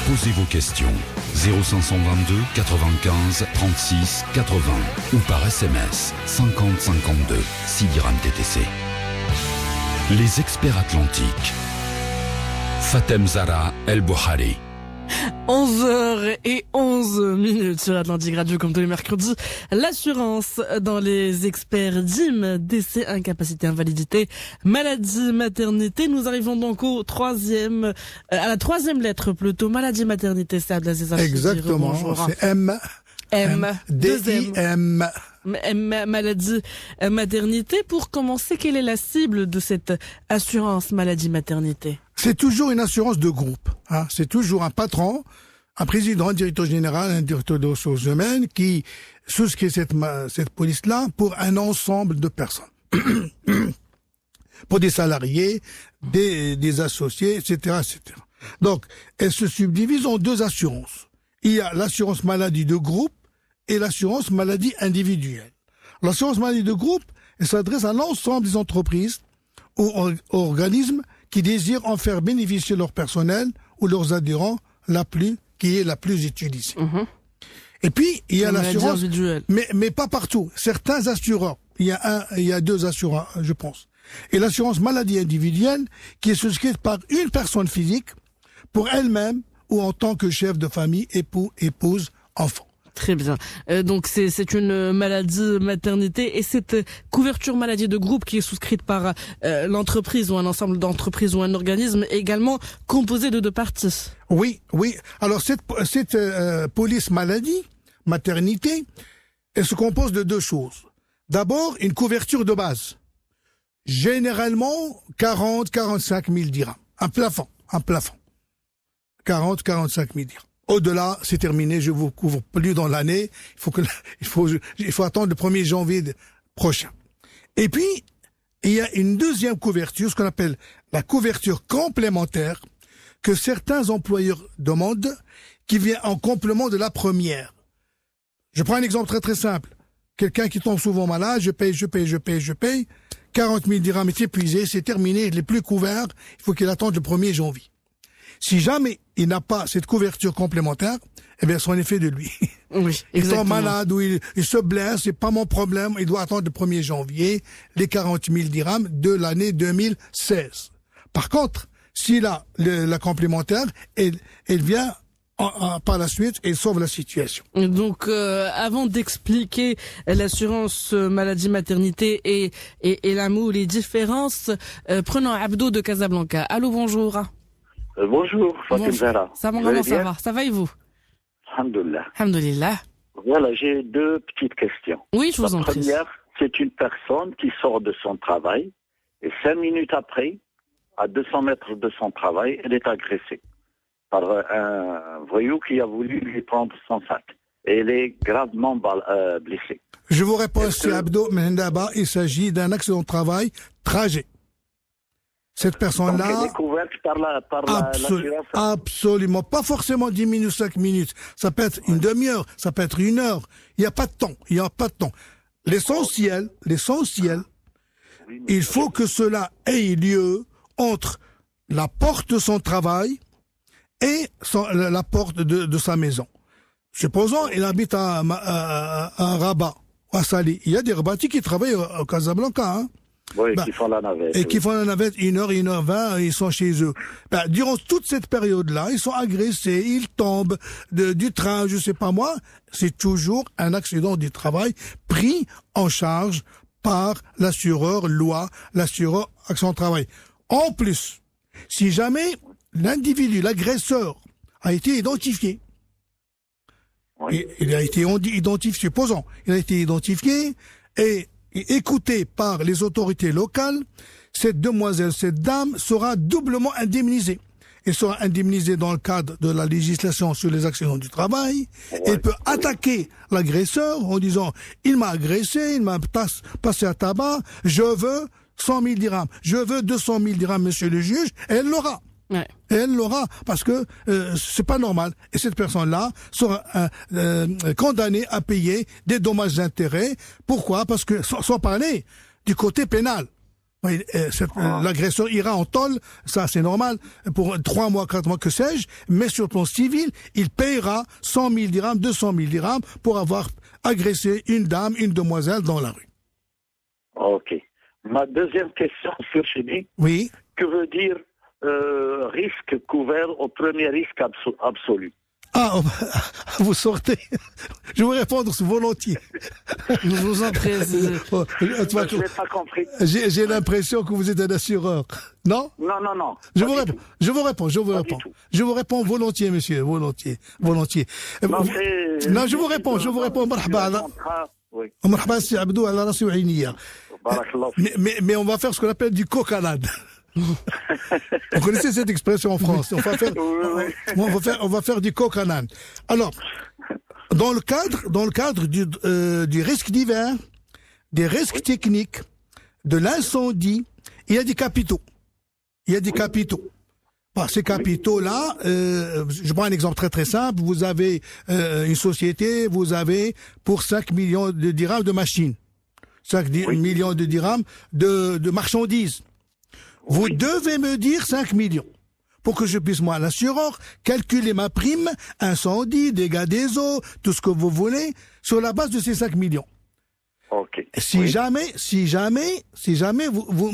Posez vos questions 0522 95 36 80 ou par SMS 50 52 6 dirhams TTC. Les experts atlantiques. Fatem Zara El Bouhari. 11h11 sur Atlantique Radio, comme tous les mercredis. L'assurance dans les experts DIM, décès, incapacité, invalidité, maladie, maternité. Nous arrivons donc à la troisième lettre plutôt, maladie, maternité, c'est Abdelaziz. Exactement, c'est M. D-I-M. Maladie, maternité. Pour commencer, quelle est la cible de cette assurance maladie, maternité? C'est toujours une assurance de groupe, hein. C'est toujours un patron, un président, un directeur général, un directeur des ressources humaines qui souscrit cette police-là pour un ensemble de personnes. Pour des salariés, des associés, etc., etc. Donc, elle se subdivise en deux assurances. Il y a l'assurance maladie de groupe et l'assurance maladie individuelle. L'assurance maladie de groupe, elle s'adresse à l'ensemble des entreprises ou organismes qui désirent en faire bénéficier leur personnel ou leurs adhérents qui est la plus utilisée. Et puis, il y a l'assurance, mais pas partout. Certains assureurs, il y a deux assureurs, je pense. Et l'assurance maladie individuelle, qui est souscrite par une personne physique pour elle-même ou en tant que chef de famille, époux, épouse, enfant. Très bien. Donc c'est une maladie maternité, et cette couverture maladie de groupe qui est souscrite par l'entreprise ou un ensemble d'entreprises ou un organisme également composé de deux parties. Oui. Alors cette police maladie maternité, elle se compose de deux choses. D'abord, une couverture de base. Généralement 40-45 000 dirhams. Un plafond. 40-45 000 dirhams. Au-delà, c'est terminé, je vous couvre plus dans l'année. Il faut attendre le 1er janvier prochain. Et puis, Et il y a une deuxième couverture, ce qu'on appelle la couverture complémentaire, que certains employeurs demandent, qui vient en complément de la première. Je prends un exemple très très simple. Quelqu'un qui tombe souvent malade, je paye. 40 000 dirhams est épuisé, c'est terminé, il n'est plus couvert, il faut qu'il attende le 1er janvier. Si jamais il n'a pas cette couverture complémentaire, eh bien, c'en est fait de lui. Oui, Il exactement. tombe malade ou il se blesse, c'est pas mon problème, il doit attendre le 1er janvier les 40 000 dirhams de l'année 2016. Par contre, s'il a la complémentaire, elle vient par la suite et sauve la situation. Donc, avant d'expliquer l'assurance maladie maternité et l'amour, les différences, prenons Abdo de Casablanca. Allô, bonjour. Bonjour, Fatim Bonjour. Zahra. Ça va, Vous comment allez ça bien? va? Ça va et vous? Alhamdulillah. Alhamdulillah. Voilà, j'ai deux petites questions. Oui, je vous en La prie. première, c'est une personne qui sort de son travail et 5 minutes après, à 200 mètres de son travail, elle est agressée par un voyou qui a voulu lui prendre son sac. Et elle est gravement blessée. Je vous réponds, Est-ce M. que- Abdo Mendaba, il s'agit d'un accident de travail tragique. Cette Donc personne-là, elle est couverte par l'assurance. absolument, pas forcément 10 minutes, 5 minutes. Ça peut être une demi-heure, ça peut être une heure. Il n'y a pas de temps, L'essentiel, Oui, mais il faut que cela ait lieu entre la porte de son travail et la porte de sa maison. Supposons, il habite à Rabat, ou à Sali. Il y a des Rabatis qui travaillent au Casablanca, hein. Oui, Bah, qui font la navette. Et oui. qui font la navette 1h20, ils sont chez eux. Ben, durant toute cette période-là, ils sont agressés, ils tombent du train, je sais pas moi. C'est toujours un accident du travail pris en charge par l'assureur accident de travail. En plus, si jamais l'individu, l'agresseur, a été identifié, Oui. il a été identifié, supposons, il a été identifié et écouté par les autorités locales, cette demoiselle, cette dame sera doublement indemnisée. Elle sera indemnisée dans le cadre de la législation sur les accidents du travail. Elle peut attaquer l'agresseur en disant « Il m'a agressé, il m'a passé à tabac, je veux 100 000 dirhams, je veux 200 000 dirhams, monsieur le juge. » Et elle l'aura. Ouais. Et elle l'aura parce que c'est pas normal. Et cette personne-là sera condamnée à payer des dommages d'intérêt. Pourquoi? Parce que sans parler du côté pénal. Oui, l'agresseur ira en tôle, ça c'est normal, pour 3 mois, 4 mois, que sais-je, mais sur le plan civil, il payera 100 000 dirhams, 200 000 dirhams pour avoir agressé une dame, une demoiselle dans la rue. Ok. Ma deuxième question, sur Chini, Oui. que veut dire risque couvert au premier risque absolu? Ah, vous sortez. Je vais vous répondre volontiers. Je vous en prie. Oh, tu vois, Je n'ai pas compris. j'ai l'impression que vous êtes un assureur. Non? Non. Je pas vous du réponds. tout. Je vous réponds. Pas du tout. Je vous réponds volontiers, monsieur, volontiers. Non, Je vous réponds. Marhaba, ala- Oui. marhaba, si Abdou, ala rasi wa ayniya. Barakallah fik. Mais on va faire ce qu'on appelle du cocanade. Vous connaissez cette expression en France? On va faire du cocanade. Alors, dans le cadre du risque d'hiver, des risques techniques, de l'incendie, il y a des capitaux. Bon, ces capitaux-là, je prends un exemple très très simple. Vous avez une société, vous avez pour 5 millions de dirhams de machines, 5 millions de dirhams de marchandises. Vous devez me dire 5 millions pour que je puisse, moi, l'assureur, calculer ma prime, incendie, dégâts des eaux, tout ce que vous voulez, sur la base de ces 5 millions. Ok. Si jamais vous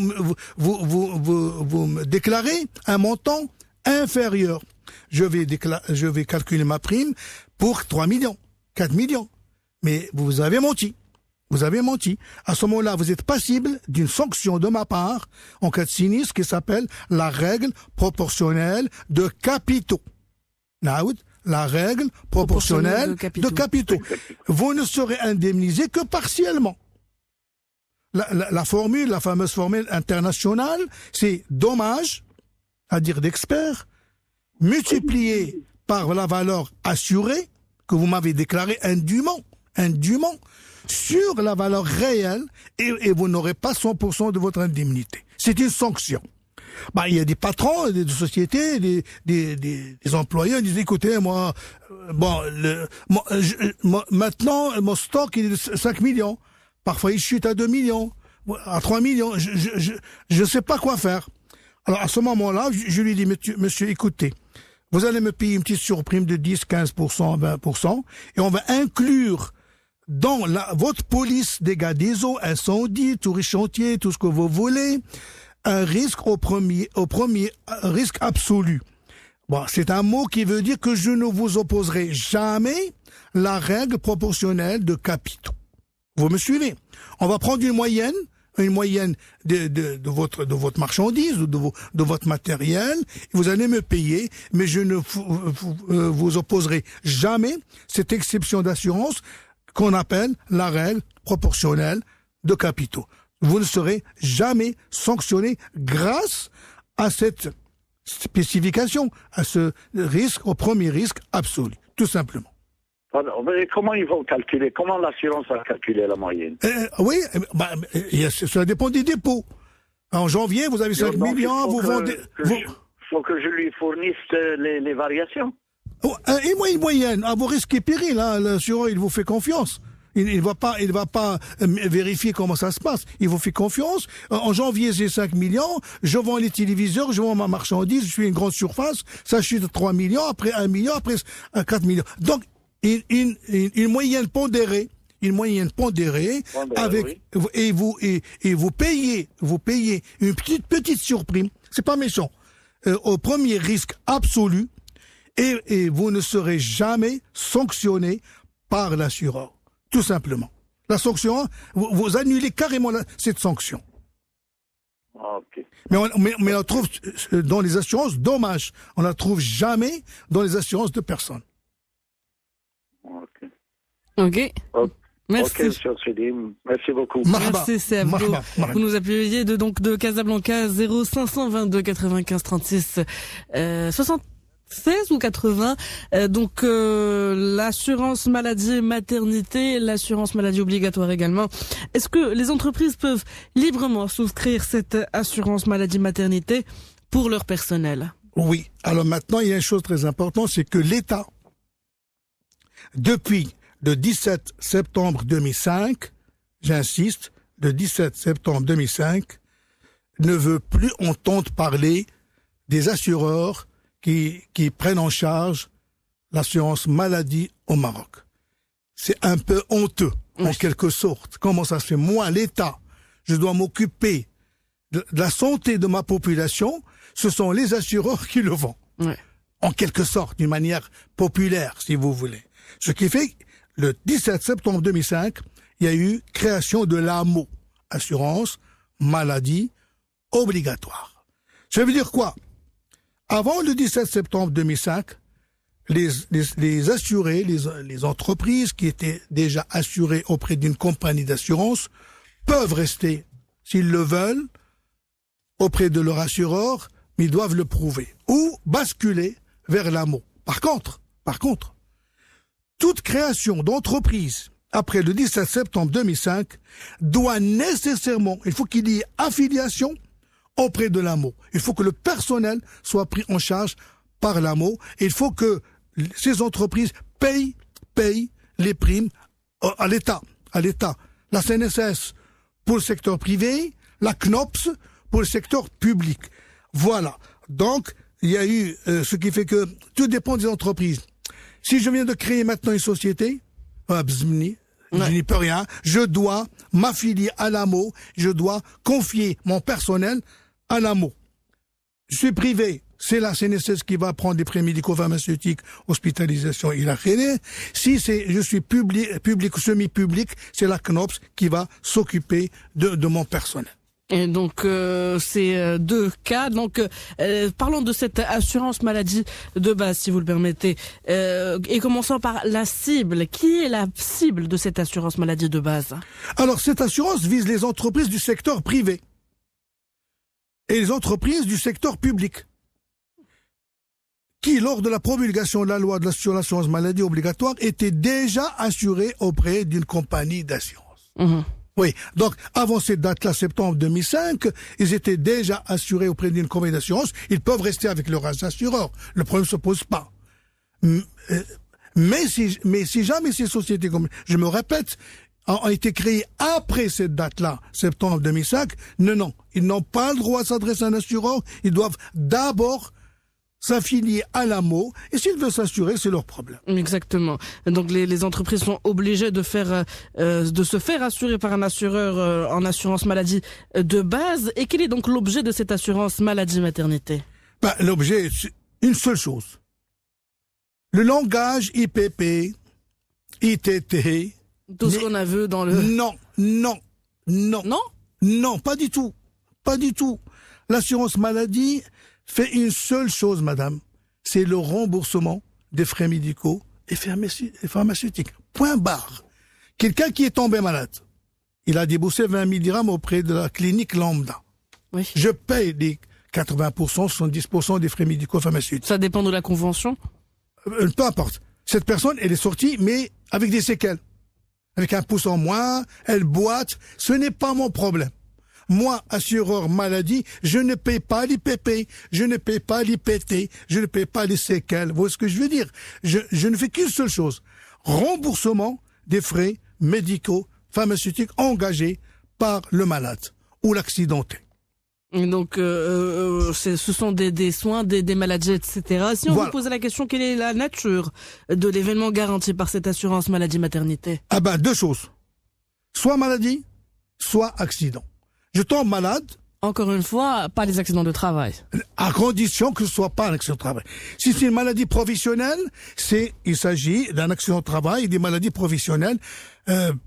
me déclarez un montant inférieur, je vais calculer ma prime pour 3 millions, 4 millions. Mais vous avez menti. À ce moment-là, vous êtes passible d'une sanction de ma part en cas de sinistre qui s'appelle la règle proportionnelle de capitaux. Naoud, la règle proportionnelle de capitaux. Vous ne serez indemnisé que partiellement. La fameuse formule internationale, c'est dommage, à dire d'expert, multiplié par la valeur assurée que vous m'avez déclarée indûment. indûment sur la valeur réelle et vous n'aurez pas 100% de votre indemnité. C'est une sanction. Il y a des patrons, des sociétés, des employeurs qui disent, écoutez, maintenant, mon stock, il est de 5 millions. Parfois, il chute à 2 millions, à 3 millions. Je sais pas quoi faire. Alors, à ce moment-là, je lui dis, monsieur, écoutez, vous allez me payer une petite surprime de 10, 15%, 20%, et on va inclure dans votre police dégâts des eaux, incendie, tout chantier, tout ce que vous voulez, un risque au premier risque absolu. C'est un mot qui veut dire que je ne vous opposerai jamais la règle proportionnelle de capitaux. Vous me suivez? On va prendre une moyenne de votre marchandise ou de votre matériel. Vous allez me payer, mais je ne vous opposerai jamais cette exception d'assurance qu'on appelle la règle proportionnelle de capitaux. Vous ne serez jamais sanctionné grâce à cette spécification, à ce risque, au premier risque absolu, tout simplement. Alors, mais comment ils vont calculer? Comment l'assurance va calculer la moyenne? Oui, ça dépend des dépôts. En janvier, vous avez 5 millions, vous vendez... Il faut que je lui fournisse les variations. Et moi, une moyenne, à vos risques et périls, l'assureur, il vous fait confiance. Il va pas vérifier comment ça se passe. Il vous fait confiance. En janvier, j'ai 5 millions. Je vends les téléviseurs, je vends ma marchandise, je suis une grande surface. Ça chute à 3 millions, après 1 million, après 4 millions. Donc, une moyenne pondérée. Avec, oui. et vous payez une petite surprime. C'est pas méchant. Au premier risque absolu. Et vous ne serez jamais sanctionné par l'assureur. Tout simplement. La sanction, vous annulez carrément cette sanction. Okay. Mais on trouve dans les assurances dommages. On ne la trouve jamais dans les assurances de personnes. Ok. Merci. Ok, monsieur Selim. Merci beaucoup. Merci, c'est vous nous appuyez de Casablanca 0522 95 36 76 ou 80. L'assurance maladie maternité, l'assurance maladie obligatoire également. Est-ce que les entreprises peuvent librement souscrire cette assurance maladie maternité pour leur personnel? Oui. Alors maintenant, il y a une chose très importante, c'est que l'État, depuis le 17 septembre 2005, j'insiste, le 17 septembre 2005, ne veut plus entendre parler des assureurs qui prennent en charge l'assurance maladie au Maroc. C'est un peu honteux, en quelque sorte. Comment ça se fait? Moi, l'État, je dois m'occuper de la santé de ma population, ce sont les assureurs qui le vendent. Ouais. En quelque sorte, d'une manière populaire, si vous voulez. Ce qui fait, le 17 septembre 2005, il y a eu création de l'AMO, assurance maladie obligatoire. Ça veut dire quoi? Avant le 17 septembre 2005, les assurés, les entreprises qui étaient déjà assurées auprès d'une compagnie d'assurance peuvent rester, s'ils le veulent, auprès de leur assureur, mais ils doivent le prouver, ou basculer vers l'AMO. Par contre, toute création d'entreprise après le 17 septembre 2005 doit nécessairement, il faut qu'il y ait affiliation auprès de l'AMO. Il faut que le personnel soit pris en charge par l'AMO. Il faut que ces entreprises payent les primes à l'État. La CNSS pour le secteur privé, la CNOPS pour le secteur public. Voilà. Donc, il y a eu ce qui fait que tout dépend des entreprises. Si je viens de créer maintenant une société, je n'y peux rien. Je dois m'affilier à l'AMO. Je dois confier mon personnel à l'AMO. Je suis privé. C'est la CNSS qui va prendre des prêts médico-pharmaceutiques, hospitalisation, il a fait. Si je suis public ou semi-public, c'est la CNOPS qui va s'occuper de mon personnel. Et donc c'est deux cas. Donc parlons de cette assurance maladie de base, si vous le permettez, et commençons par la cible. Qui est la cible de cette assurance maladie de base? Alors cette assurance vise les entreprises du secteur privé et les entreprises du secteur public qui, lors de la promulgation de la loi sur l'assurance maladie obligatoire, étaient déjà assurés auprès d'une compagnie d'assurance. Oui, donc avant cette date-là, septembre 2005, ils étaient déjà assurés auprès d'une compagnie d'assurance. Ils peuvent rester avec leur assureur. Le problème ne se pose pas. Mais si jamais ces sociétés, comme je me répète, ont été créées après cette date-là, septembre 2005, non, ils n'ont pas le droit de s'adresser à un assureur. Ils doivent d'abord s'affilier à l'AMO, et s'ils veulent s'assurer, c'est leur problème. Exactement. Donc les entreprises sont obligées de se faire assurer par un assureur en assurance maladie de base. Et quel est donc l'objet de cette assurance maladie maternité? L'objet, c'est une seule chose. Le langage IPP, ITT. Tout ce qu'on a vu dans le... Non. Non, pas du tout. Pas du tout. L'assurance maladie fait une seule chose, madame. C'est le remboursement des frais médicaux et pharmaceutiques. Point barre. Quelqu'un qui est tombé malade, il a déboursé 20 000 dirhams auprès de la clinique lambda. Oui. Je paye les 80%, 70% des frais médicaux pharmaceutiques. Ça dépend de la convention? Peu importe. Cette personne, elle est sortie, mais avec des séquelles. Avec un pouce en moins, elle boite. Ce n'est pas mon problème. Moi, assureur maladie, je ne paye pas l'IPP, je ne paye pas l'IPT, je ne paye pas les séquelles. Vous voyez ce que je veux dire? Je ne fais qu'une seule chose. Remboursement des frais médicaux, pharmaceutiques engagés par le malade ou l'accidenté. Donc, ce sont des soins, des maladies, etc. Si on vous posait la question, quelle est la nature de l'événement garanti par cette assurance maladie maternité? Deux choses. Soit maladie, soit accident. Je tombe malade. Encore une fois, pas les accidents de travail. À condition que ce soit pas un accident de travail. Si c'est une maladie professionnelle, il s'agit d'un accident de travail et des maladies professionnelles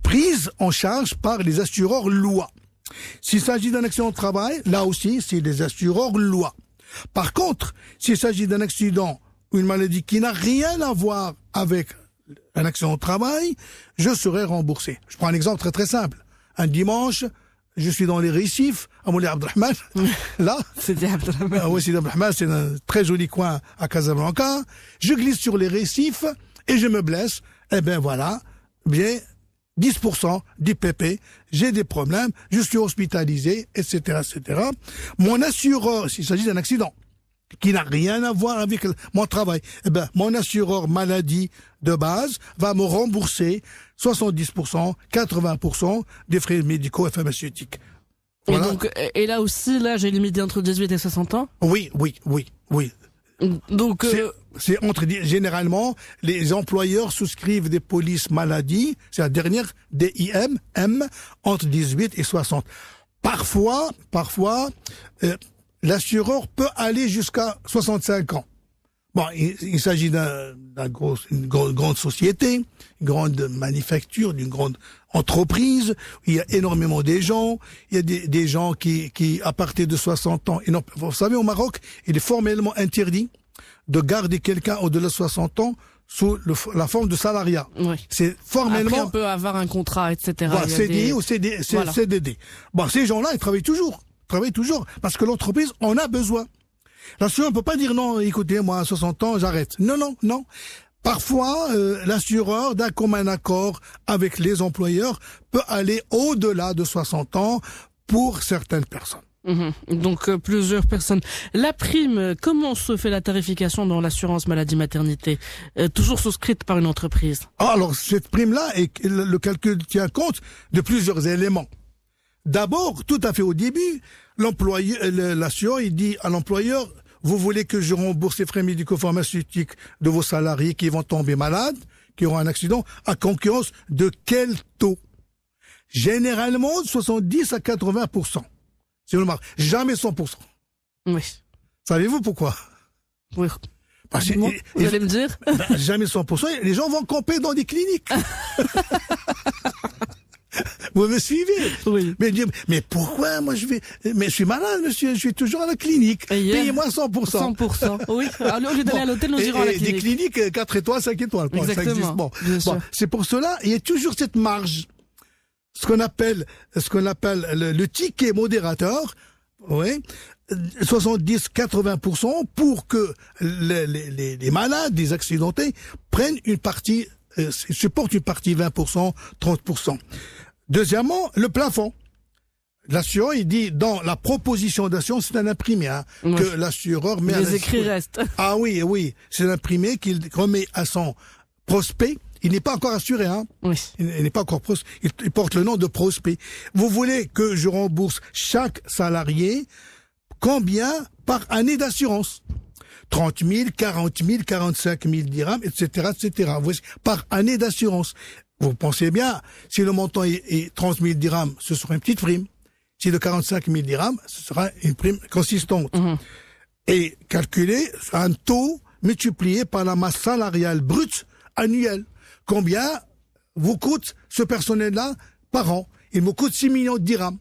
prises en charge par les assureurs loi. S'il s'agit d'un accident de travail, là aussi, c'est des assureurs loi. Par contre, s'il s'agit d'un accident ou une maladie qui n'a rien à voir avec un accident de travail, je serai remboursé. Je prends un exemple très très simple. Un dimanche, je suis dans les récifs, à Moulay Abdelrahman. Là. C'était Abdelrahman. Oui, c'est Abdelrahman, c'est un très joli coin à Casablanca. Je glisse sur les récifs et je me blesse. Eh ben voilà. Bien, 10% d'IPP, j'ai des problèmes, je suis hospitalisé, etc., etc. Mon assureur, s'il s'agit d'un accident qui n'a rien à voir avec mon travail, eh ben, mon assureur maladie de base va me rembourser 70%, 80% des frais médicaux et pharmaceutiques. Voilà. Et là aussi, l'âge est limité entre 18 et 60 ans? Oui. Donc, c'est généralement, les employeurs souscrivent des polices maladie, c'est la dernière DIM, entre 18 et 60. Parfois, l'assureur peut aller jusqu'à 65 ans. Bon, il s'agit d'une grande société, une grande manufacture, d'une grande entreprise. Il y a énormément de gens. Il y a des gens qui, à partir de 60 ans, vous savez, au Maroc, il est formellement interdit de garder quelqu'un au-delà de 60 ans sous la forme de salariat. Oui. C'est formellement... Après, on peut avoir un contrat, etc. Voilà, CDI ou CDD. Bon, ces gens-là, ils travaillent toujours, parce que l'entreprise en a besoin. L'assureur ne peut pas dire non, écoutez, moi, à 60 ans, j'arrête. Non. Parfois, l'assureur, d'un commun accord avec les employeurs, peut aller au-delà de 60 ans pour certaines personnes. Donc plusieurs personnes. La prime, comment se fait la tarification dans l'assurance maladie maternité? Toujours souscrite par une entreprise. Alors, cette prime-là, le calcul tient compte de plusieurs éléments. D'abord, tout à fait au début, l'assureur, il dit à l'employeur, vous voulez que je rembourse les frais médico-pharmaceutiques de vos salariés qui vont tomber malades, qui auront un accident, à concurrence de quel taux? Généralement, 70 à 80%. C'est le marque. Jamais 100%. Oui. Savez-vous pourquoi? Oui. Parce vous allez me dire? Jamais 100%. Les gens vont camper dans des cliniques. Vous me suivez? Oui. Mais pourquoi moi mais je suis malade, monsieur, je suis toujours à la clinique. Payez-moi 100%. 100%. Oui. Alors, au lieu d'aller à l'hôtel, nous irons à la clinique. Des cliniques 4 étoiles, 5 étoiles. Exactement. Ça existe. Bon, c'est pour cela, il y a toujours cette marge. Ce qu'on appelle le ticket modérateur, oui, 70-80% pour que les malades, les accidentés prennent une partie, supportent une partie 20%, 30%. Deuxièmement, le plafond. L'assureur, il dit dans la proposition d'assurance, c'est un imprimé que l'assureur met les écrits restent. Ah oui, c'est un imprimé qu'il remet à son prospect. Il n'est pas encore assuré, Oui. Il n'est pas encore prospect. Il porte le nom de prospect. Vous voulez que je rembourse chaque salarié combien par année d'assurance? 30 000, 40 000, 45 000 dirhams, etc., etc. Vous voyez, par année d'assurance. Vous pensez bien, si le montant est 30 000 dirhams, ce sera une petite prime. Si de 45 000 dirhams, ce sera une prime consistante. Et calculer un taux multiplié par la masse salariale brute annuelle. Combien vous coûte ce personnel-là par an? Il me coûte 6 millions de dirhams.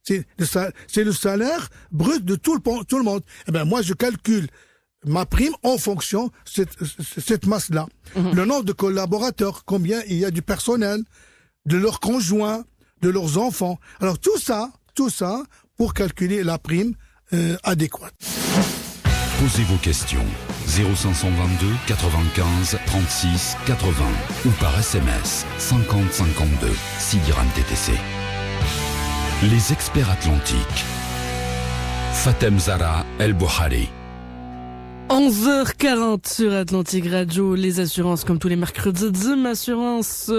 C'est le salaire brut de tout le monde. Eh ben, moi, je calcule ma prime en fonction de cette masse-là. Le nombre de collaborateurs, combien il y a du personnel, de leurs conjoints, de leurs enfants. Alors, tout ça pour calculer la prime adéquate. Posez vos questions 0522 95 36 80 ou par SMS 50 52 6 dirhams TTC. Les experts atlantiques. Fatem Zara El Bouhari. 11h40 sur Atlantic Radio, les assurances comme tous les mercredis, Zim Assurance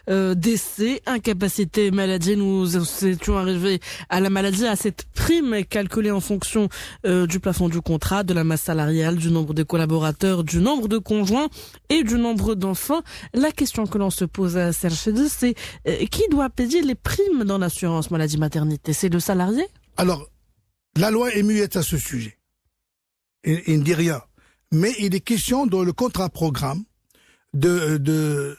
décès, incapacité, maladie. Nous étions arrivés à la maladie, à cette prime calculée en fonction du plafond du contrat, de la masse salariale, du nombre de collaborateurs, du nombre de conjoints et du nombre d'enfants. La question que l'on se pose à Serge Chedi, c'est qui doit payer les primes dans l'assurance maladie-maternité? C'est le salarié? Alors, la loi est muette à ce sujet. Il ne dit rien. Mais il est question dans le contrat programme de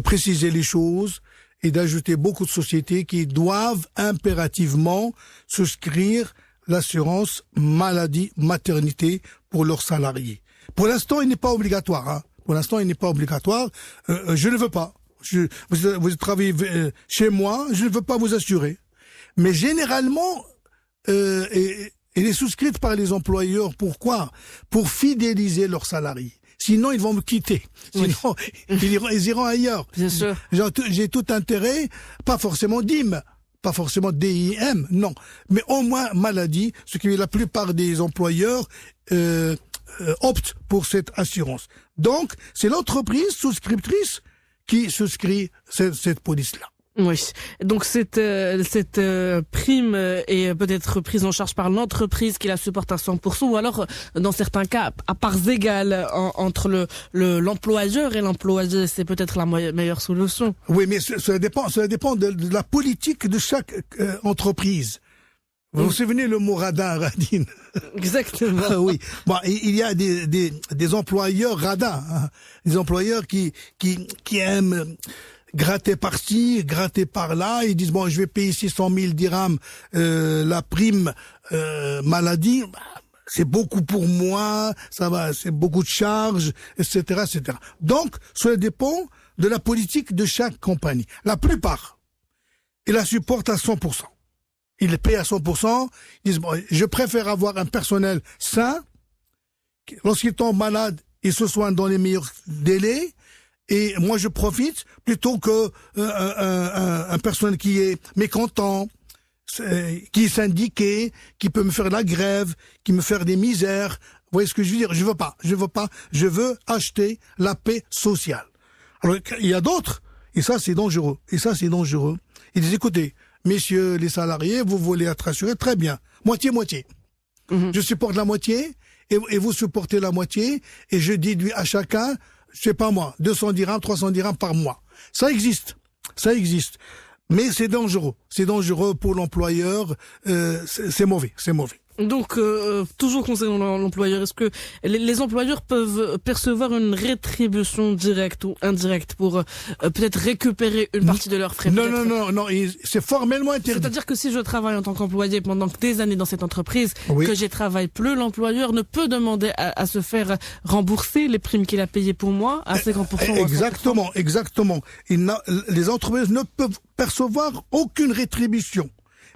préciser les choses et d'ajouter beaucoup de sociétés qui doivent impérativement souscrire l'assurance maladie maternité pour leurs salariés. Pour l'instant, il n'est pas obligatoire. Pour l'instant, il n'est pas obligatoire. Je ne veux pas. Vous travaillez chez moi, je ne veux pas vous assurer. Mais généralement, elle est souscrite par les employeurs. Pourquoi? Pour fidéliser leurs salariés. Sinon, ils vont me quitter. Sinon, ils iront ailleurs. Bien sûr. J'ai tout intérêt, pas forcément DIM, pas forcément DIM, non. Mais au moins maladie, ce qui la plupart des employeurs optent pour cette assurance. Donc, c'est l'entreprise souscriptrice qui souscrit cette police-là. Oui, donc cette prime est peut-être prise en charge par l'entreprise qui la supporte à 100%, ou alors dans certains cas à parts égales entre l'employeur et l'employé. C'est peut-être la meilleure solution. Oui, mais ça dépend de la politique de chaque entreprise. Vous vous souvenez le mot radin? Exactement. Oui. Bon, il y a des employeurs radins, des employeurs qui aiment gratter par-ci, gratter par-là, ils disent bon, je vais payer 600 000 dirhams la prime maladie, c'est beaucoup pour moi, ça va, c'est beaucoup de charges, etc., etc. Donc, cela dépend de la politique de chaque compagnie. La plupart, ils la supportent à 100%. Ils les payent à 100%. Ils disent bon, je préfère avoir un personnel sain. Lorsqu'il tombe malade, il se soigne dans les meilleurs délais. Et moi, je profite plutôt que un personnel qui est mécontent, qui est syndiqué, qui peut me faire la grève, qui me faire des misères. Vous voyez ce que je veux dire? Je veux pas. Je veux acheter la paix sociale. Alors, il y a d'autres, et ça, c'est dangereux. Ils disent, écoutez, messieurs les salariés, vous voulez être assurés, très bien. Moitié-moitié. Je supporte la moitié, et vous supportez la moitié, et je déduis à chacun, je sais pas moi, 200 dirhams, 300 dirhams par mois. Ça existe. Mais c'est dangereux. C'est dangereux pour l'employeur. C'est mauvais. Donc, toujours concernant l'employeur, est-ce que les employeurs peuvent percevoir une rétribution directe ou indirecte pour peut-être récupérer une partie de leurs frais? Non, c'est formellement interdit. C'est-à-dire que si je travaille en tant qu'employé pendant des années dans cette entreprise, que j'y travaille plus, l'employeur ne peut demander à se faire rembourser les primes qu'il a payées pour moi à 50%. Exactement. Les entreprises ne peuvent percevoir aucune rétribution.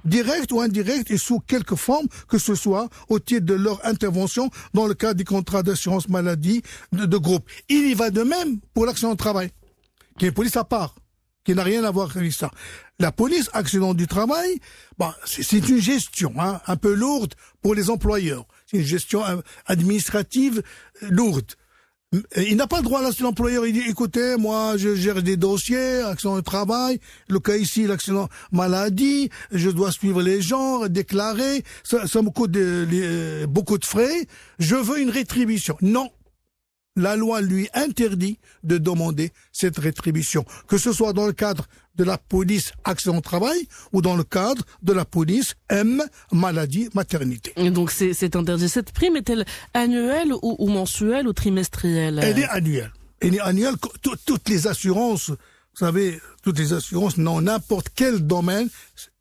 directe ou indirecte et sous quelque forme que ce soit au titre de leur intervention dans le cadre des contrats d'assurance maladie de groupe. Il y va de même pour l'accident de travail, qui est une police à part, qui n'a rien à voir avec ça. La police accident du travail, c'est une gestion un peu lourde pour les employeurs. C'est une gestion administrative lourde. Il n'a pas le droit, là, si l'employeur, il dit, écoutez, moi, je gère des dossiers, accident de travail, le cas ici, l'accident maladie, je dois suivre les gens, déclarer, ça me coûte beaucoup de frais, je veux une rétribution. Non. La loi lui interdit de demander cette rétribution, que ce soit dans le cadre de la police accident de travail ou dans le cadre de la police maladie maternité. Et donc c'est interdit. Cette prime est-elle annuelle ou mensuelle ou trimestrielle? Elle est annuelle. Elle est annuelle. Toutes les assurances, vous savez, toutes les assurances dans n'importe quel domaine,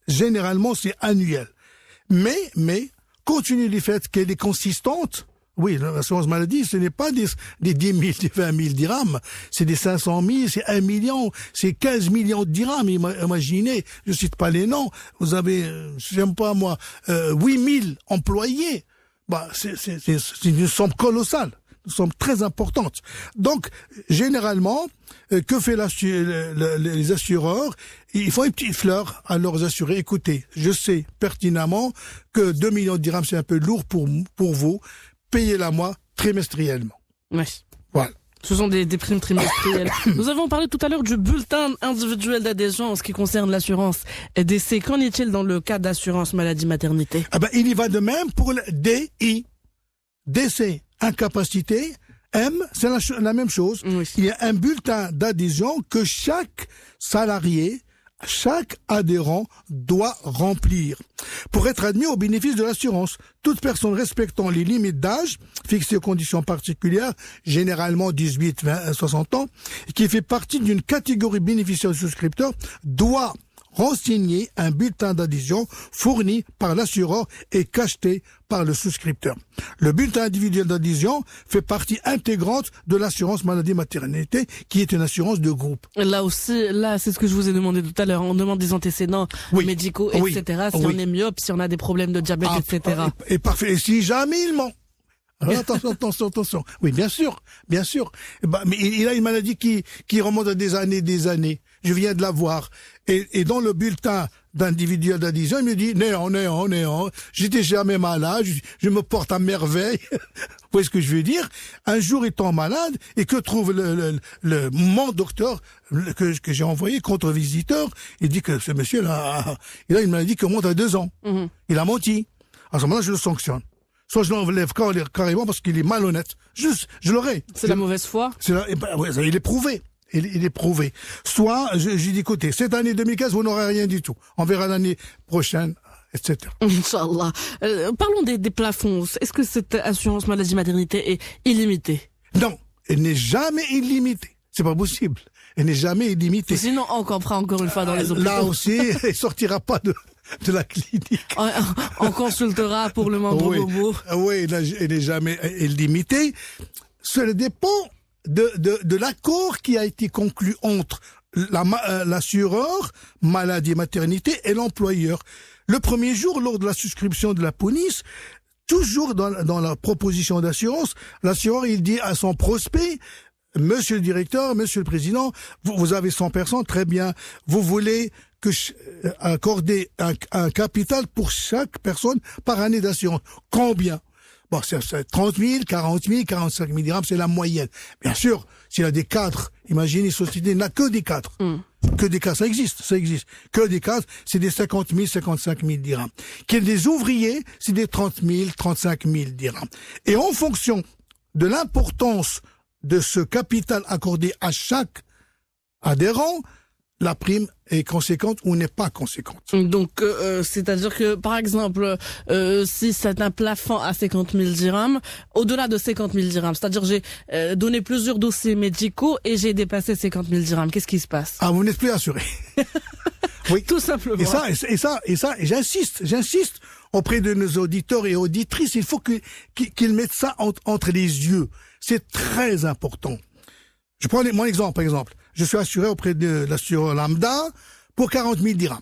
généralement c'est annuel. Mais compte tenu du fait qu'elle est consistante. Oui, l'assurance maladie, ce n'est pas des 10 000, des 20 000 dirhams, c'est des 500 000, c'est 1 million, c'est 15 millions de dirhams, imaginez, je cite pas les noms, vous avez, j'aime pas moi, 8 000 employés, c'est une somme colossale, une somme très importante. Donc, généralement, que fait les assureurs? Ils font une petite fleur à leurs assurés. Écoutez, je sais pertinemment que 2 millions de dirhams, c'est un peu lourd pour vous. Payez-la moi trimestriellement. Oui. Voilà. Ce sont des primes trimestrielles. Nous avons parlé tout à l'heure du bulletin individuel d'adhésion en ce qui concerne l'assurance décès. Qu'en est-il dans le cas d'assurance maladie maternité? Il y va de même pour le DI. Décès, incapacité. C'est la même chose. Oui. Il y a un bulletin d'adhésion que chaque salarié, chaque adhérent doit remplir pour être admis au bénéfice de l'assurance. Toute personne respectant les limites d'âge fixées aux conditions particulières, généralement 18, 20, 60 ans, qui fait partie d'une catégorie bénéficiaire du souscripteur, doit renseigner un bulletin d'adhésion fourni par l'assureur et cacheté par le souscripteur. Le bulletin individuel d'adhésion fait partie intégrante de l'assurance maladie maternité, qui est une assurance de groupe. Là aussi, c'est ce que je vous ai demandé tout à l'heure. On demande des antécédents médicaux, etc. Si on est myope, si on a des problèmes de diabète, etc. Et parfait. Et si jamais il ment. Alors, attention. Oui, bien sûr. Mais il a une maladie qui remonte à des années. Je viens de la voir. Et dans le bulletin d'individuel d'adhésion, il me dit, néant, j'étais jamais malade, je me porte à merveille. Vous voyez ce que je veux dire? Un jour étant malade, et que trouve mon docteur, que j'ai envoyé contre visiteur, il dit que ce monsieur-là, il a une maladie qui remonte à 2 ans. Mm-hmm. Il a menti. À ce moment-là, je le sanctionne. Soit je l'enlève carrément parce qu'il est malhonnête. Je l'aurai. C'est la mauvaise foi? Il est prouvé. Il est prouvé. Soit, j'ai dit, écoutez, cette année 2015, vous n'aurez rien du tout. On verra l'année prochaine, etc. Inch'Allah. Parlons des plafonds. Est-ce que cette assurance maladie maternité est illimitée? Non, elle n'est jamais illimitée. C'est pas possible. Elle n'est jamais illimitée. Sinon, on comprend encore une fois dans les hôpitaux. Là aussi, elle sortira pas de la clinique. On consultera pour le membre bobo. Oui, elle n'est jamais illimitée. Cela dépend de l'accord qui a été conclu entre l'assureur maladie et maternité et l'employeur. Le premier jour, lors de la souscription de la police, toujours dans la proposition d'assurance, l'assureur, il dit à son prospect, monsieur le directeur, monsieur le président, vous avez 100 personnes, très bien. Vous voulez accorder un capital pour chaque personne par année d'assurance. Combien? Bon, c'est 30 000, 40 000, 45 000 dirhams, c'est la moyenne. Bien sûr, s'il y a des cadres, imaginez, une société n'a que des cadres. Que des cadres, ça existe. Que des cadres, c'est des 50 000, 55 000 dirhams. Qu'il y ait des ouvriers, c'est des 30 000, 35 000 dirhams. Et en fonction de l'importance de ce capital accordé à chaque adhérent, la prime est conséquente ou n'est pas conséquente. Donc, c'est-à-dire que, par exemple, si c'est un plafond à 50 000 dirhams, au-delà de 50 000 dirhams, c'est-à-dire j'ai donné plusieurs dossiers médicaux et j'ai dépassé 50 000 dirhams, qu'est-ce qui se passe? Ah, vous n'êtes plus assuré. Oui. Tout simplement. Et j'insiste auprès de nos auditeurs et auditrices, il faut qu'ils mettent ça entre les yeux. C'est très important. Je prends mon exemple, par exemple. Je suis assuré auprès de l'assureur lambda pour 40 000 dirhams.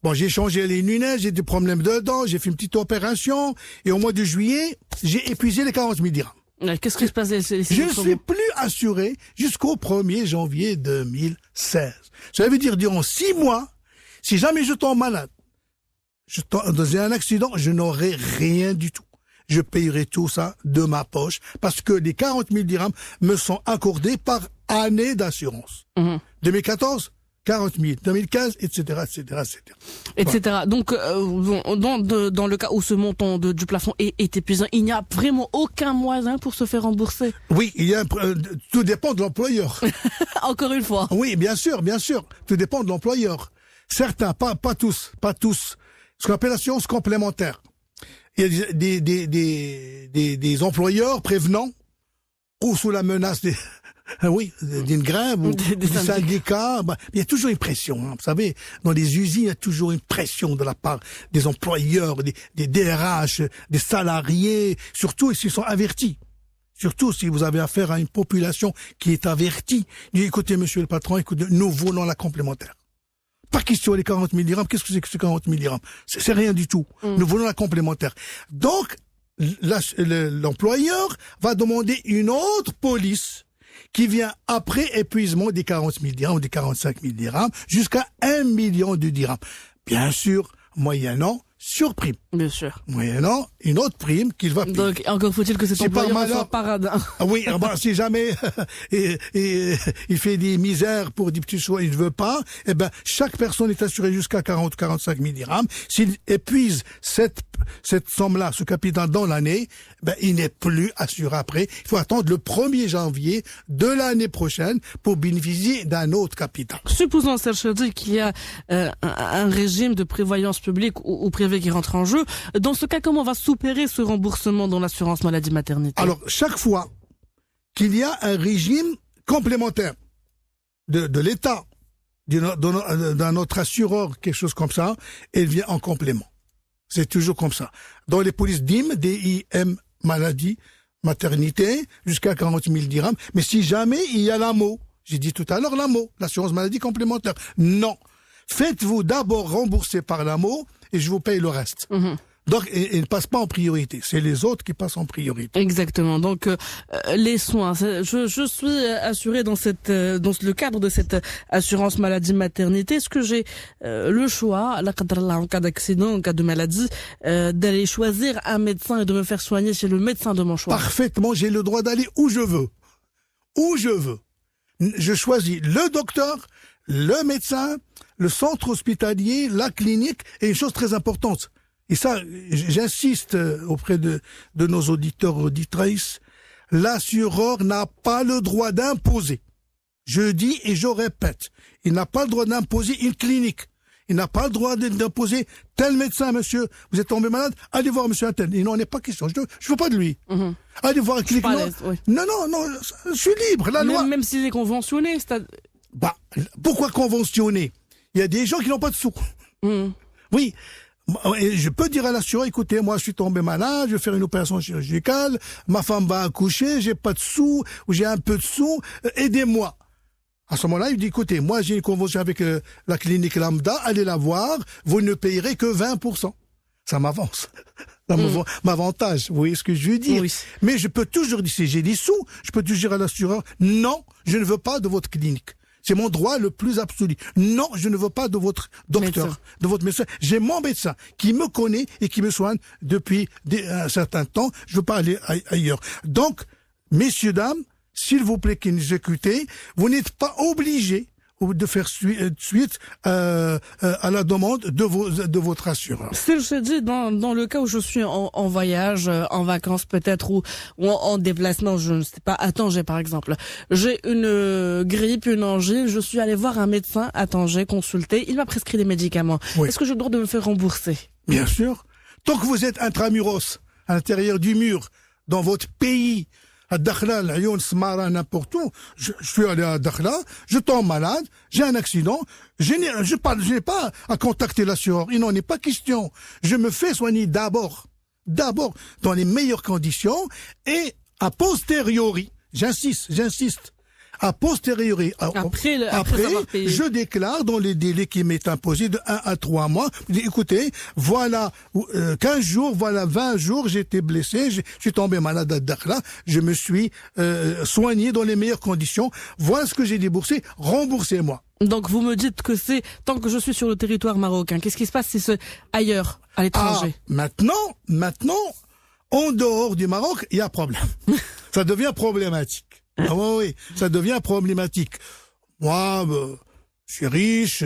Bon, j'ai changé les lunettes, j'ai des problèmes de dents, j'ai fait une petite opération, et au mois de juillet, j'ai épuisé les 40 000 dirhams. Qu'est-ce qui se passe? Je ne suis plus assuré jusqu'au 1er janvier 2016. Ça veut dire, durant 6 mois, si jamais je tombe malade, dans un accident, je n'aurai rien du tout. Je payerai tout ça de ma poche, parce que les 40 000 dirhams me sont accordés par année d'assurance. 2014, 40 000, 2015, etc., etc., etc. Etc. Voilà. Donc, dans le cas où ce montant du plafond est épuisant, il n'y a vraiment aucun moyen pour se faire rembourser. Oui, tout dépend de l'employeur. Encore une fois. Oui, bien sûr. Tout dépend de l'employeur. Certains, pas tous. Ce qu'on appelle l'assurance complémentaire. Il y a des employeurs prévenants ou sous la menace d'une grève ou des syndicats. Il y a toujours une pression. Vous savez, dans les usines, il y a toujours une pression de la part des employeurs, des DRH, des salariés, surtout s'ils sont avertis. Surtout si vous avez affaire à une population qui est avertie. Écoutez, monsieur le patron, écoutez, nous voulons la complémentaire. Pas question les 40 000 dirhams. Qu'est-ce que c'est que ces 40 000 dirhams? C'est rien du tout. Nous voulons la complémentaire. Donc, l'employeur va demander une autre police qui vient après épuisement des 40 000 dirhams ou des 45 000 dirhams jusqu'à 1 million de dirhams. Bien sûr, moyennant surprime. Bien sûr. Moyennant une autre prime qu'il va payer. Donc, encore faut-il que cet employeur soit paradin. Oui, si jamais il fait des misères pour des petits choix, il ne veut pas, chaque personne est assurée jusqu'à 45 000 dirhams. S'il épuise cette somme-là, ce capital dans l'année, il n'est plus assuré après. Il faut attendre le 1er janvier de l'année prochaine pour bénéficier d'un autre capital. Supposons, Serge Chadji, qu'il y a un régime de prévoyance publique ou privée qui rentre en jeu. Dans ce cas, comment on va s'opérer ce remboursement dans l'assurance maladie maternité? Alors, chaque fois qu'il y a un régime complémentaire de l'État, d'un autre assureur, quelque chose comme ça, elle vient en complément. C'est toujours comme ça. Dans les polices DIM, maladie, maternité, jusqu'à 40 000 dirhams. Mais si jamais il y a l'AMO, j'ai dit tout à l'heure l'AMO, l'assurance maladie complémentaire. Non. Faites-vous d'abord rembourser par l'AMO et je vous paye le reste. Donc, il ne passe pas en priorité. C'est les autres qui passent en priorité. Exactement. Donc, les soins. Je suis assuré dans le cadre de cette assurance maladie maternité. Est-ce que j'ai le choix, en cas d'accident, en cas de maladie, d'aller choisir un médecin et de me faire soigner chez le médecin de mon choix? Parfaitement. J'ai le droit d'aller où je veux. Où je veux. Je choisis le docteur, le médecin, le centre hospitalier, la clinique, et une chose très importante. Et ça, j'insiste auprès de nos auditeurs, auditrices, l'assureur n'a pas le droit d'imposer. Je dis et je répète, il n'a pas le droit d'imposer une clinique. Il n'a pas le droit d'imposer tel médecin, monsieur, vous êtes tombé malade, allez voir monsieur Antel. Il n'en est pas question, je ne veux pas de lui. Allez voir un clinique. Non, je suis libre, la loi. Même s'il est conventionné, pourquoi conventionné? Il y a des gens qui n'ont pas de sous. Oui. Et je peux dire à l'assureur, écoutez, moi je suis tombé malade, je vais faire une opération chirurgicale, ma femme va accoucher, j'ai pas de sous, ou j'ai un peu de sous, aidez-moi. À ce moment-là, il dit, écoutez, moi j'ai une convention avec la clinique Lambda, allez la voir, vous ne payerez que 20%. Ça m'avance. Ça m'avantage, vous voyez ce que je veux dire. Oui. Mais je peux toujours dire, si j'ai des sous, je peux toujours dire à l'assureur, non, je ne veux pas de votre clinique. C'est mon droit le plus absolu. Non, je ne veux pas de votre docteur, de votre médecin. J'ai mon médecin qui me connaît et qui me soigne depuis un certain temps. Je ne veux pas aller ailleurs. Donc, messieurs, dames, s'il vous plaît, qui nous écoutez, vous n'êtes pas obligés de faire suite à la demande de votre assureur. C'est je dis dans le cas où je suis en voyage, en vacances peut-être ou en déplacement, je ne sais pas, à Tanger par exemple. J'ai une grippe, une angine, je suis allé voir un médecin à Tanger, consulter, il m'a prescrit des médicaments. Oui. Est-ce que j'ai le droit de me faire rembourser? Bien sûr. Tant que vous êtes intramuros, à l'intérieur du mur, dans votre pays, à Dakhla, l'Ayoun, Smara, n'importe où. Je suis allé à Dakhla, je tombe malade, j'ai un accident, je n'ai pas à contacter l'assureur. Il n'en est pas question. Je me fais soigner d'abord, dans les meilleures conditions, et a posteriori, j'insiste, A posteriori, Après avoir payé. je déclare dans les délais qui m'est imposé de 1 à 3 mois, je dis, écoutez, voilà 15 jours, voilà 20 jours, j'étais blessé, je suis tombé malade à Dakhla, je me suis soigné dans les meilleures conditions, voilà ce que j'ai déboursé, remboursez-moi. Donc vous me dites que c'est tant que je suis sur le territoire marocain. Qu'est-ce qui se passe si c'est ailleurs, à l'étranger? Maintenant, en dehors du Maroc, il y a problème. Ça devient problématique. Ah oui, ça devient problématique. Moi, je suis riche,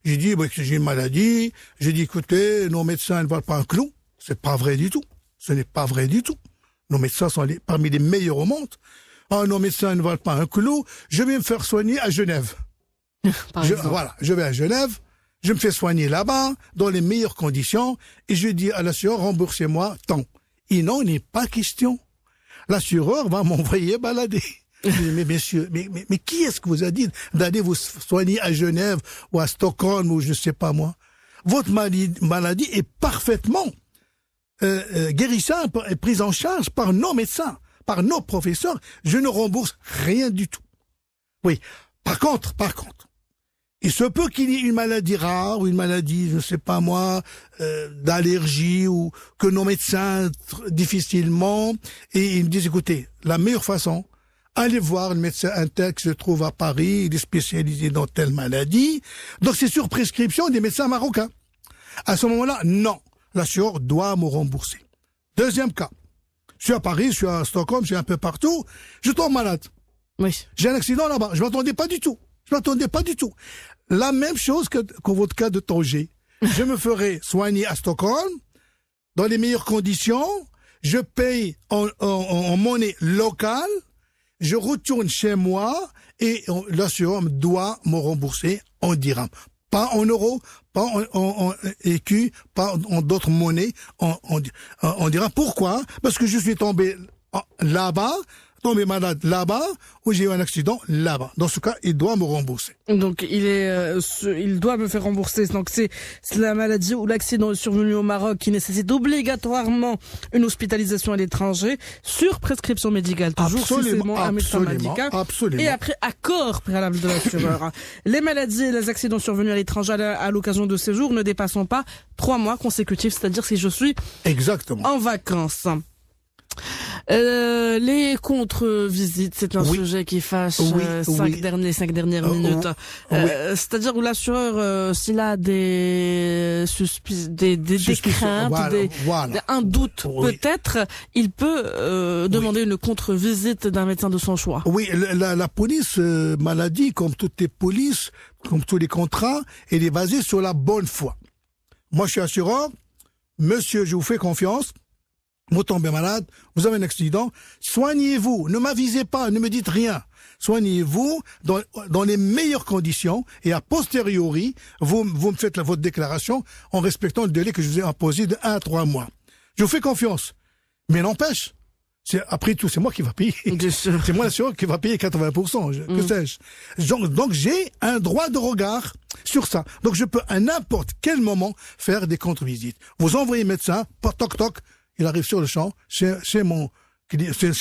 j'ai dit que j'ai une maladie, j'ai dit écoutez, nos médecins ne valent pas un clou. C'est pas vrai du tout. Ce n'est pas vrai du tout. Nos médecins sont parmi les meilleurs au monde. Ah, nos médecins ne valent pas un clou, je vais me faire soigner à Genève. Je vais à Genève, je me fais soigner là-bas, dans les meilleures conditions, et je dis à l'assureur, remboursez-moi tant. Il n'en est pas question. L'assureur va m'envoyer balader. Mais messieurs, mais qui est-ce que vous a dit d'aller vous soigner à Genève ou à Stockholm ou je sais pas moi? Votre maladie est parfaitement guérissable et prise en charge par nos médecins, par nos professeurs. Je ne rembourse rien du tout. Oui. Par contre, il se peut qu'il y ait une maladie rare ou une maladie, je ne sais pas moi, d'allergie ou que nos médecins difficilement, et ils me disent écoutez, la meilleure façon, allez voir le médecin interne qui se trouve à Paris, il est spécialisé dans telle maladie. Donc c'est sur prescription des médecins marocains. À ce moment-là, non, l'assureur doit me rembourser. Deuxième cas, je suis à Paris, je suis à Stockholm, je suis un peu partout, je tombe malade. Oui. J'ai un accident là-bas, je m'attendais pas du tout. La même chose que votre cas de Tanger. Je me ferai soigner à Stockholm, dans les meilleures conditions, je paye en monnaie locale, je retourne chez moi et l'assureur doit me rembourser en dirhams. Pas en euros, pas en écus, pas en d'autres monnaies, en dirhams. Pourquoi? Parce que je suis tombé là-bas, tombé malade là-bas, ou j'ai eu un accident là-bas. Dans ce cas, il doit me rembourser. Donc il doit me faire rembourser. Donc c'est la maladie ou l'accident survenu au Maroc qui nécessite obligatoirement une hospitalisation à l'étranger sur prescription médicale. Toujours Absolument, un médecin médical. Absolument. Et après accord préalable de l'assureur. Les maladies et les accidents survenus à l'étranger à l'occasion de séjours ne dépassant pas 3 mois consécutifs, c'est-à-dire si je suis exactement en vacances. Les contre-visites, c'est un sujet qui fâche 5 dernières minutes. C'est-à-dire où l'assureur, s'il a des craintes, un doute peut-être, il peut demander une contre-visite d'un médecin de son choix. Oui, la police maladie, comme toutes les polices, comme tous les contrats, elle est basée sur la bonne foi. Moi, je suis assureur. Monsieur, je vous fais confiance. Vous tombez malade, vous avez un accident, soignez-vous, ne m'avisez pas, ne me dites rien. Soignez-vous dans les meilleures conditions et a posteriori, vous me faites votre déclaration en respectant le délai que je vous ai imposé de 1 à 3 mois. Je vous fais confiance. Mais n'empêche, après tout, c'est moi qui va payer. C'est moi l'assureur qui va payer 80%, que sais-je. Donc j'ai un droit de regard sur ça. Donc je peux à n'importe quel moment faire des contre-visites. Vous envoyez médecin, toc toc, il arrive sur le champ, chez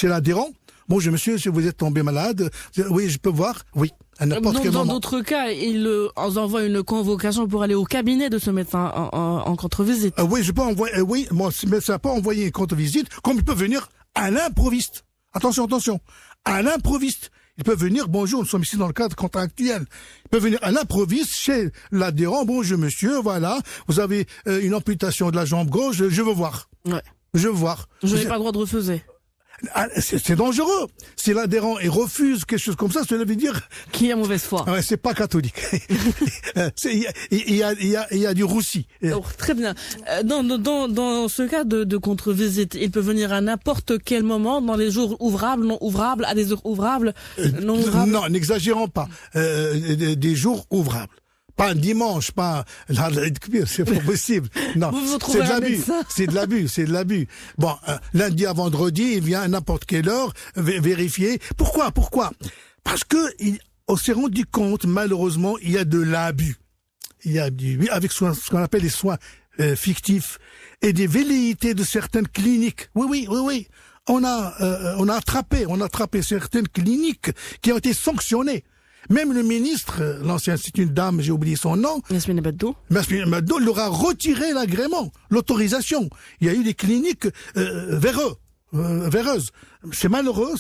l'adhérent. Bonjour monsieur, si vous êtes tombé malade, oui, je peux voir. Oui, à n'importe quel moment. Dans d'autres cas, il envoie une convocation pour aller au cabinet de ce médecin en contre-visite. Oui, je peux envoyer. Oui, mon médecin peut envoyer une contre-visite, comme il peut venir à l'improviste. Attention, à l'improviste. Il peut venir, bonjour, nous sommes ici dans le cadre contractuel. Il peut venir à l'improviste chez l'adhérent. Bonjour monsieur, voilà, vous avez une amputation de la jambe gauche, je veux voir. Ouais. Je veux voir. Je n'ai pas le droit de refuser. C'est dangereux. Si l'adhérent refuse quelque chose comme ça veut dire qui a mauvaise foi. Ouais, c'est pas catholique. Il y a du roussi. Oh, très bien. Dans ce cas de contre-visite, il peut venir à n'importe quel moment, dans les jours ouvrables, non ouvrables, à des heures ouvrables, non ouvrables. Non, n'exagérons pas. Des jours ouvrables. Pas un dimanche, pas c'est pas possible. Non, c'est de l'abus. Bon, lundi à vendredi, il vient à n'importe quelle heure vérifier. Pourquoi Parce que on s'est rendu compte, malheureusement, il y a de l'abus. Il y a avec ce qu'on appelle les soins fictifs et des velléités de certaines cliniques. Oui. on a attrapé certaines cliniques qui ont été sanctionnées. Même le ministre, l'ancien, c'est une dame, j'ai oublié son nom. Yasmine Abdo. Yasmine Abdo leur a retiré l'agrément, l'autorisation. Il y a eu des cliniques véreuses. C'est malheureux,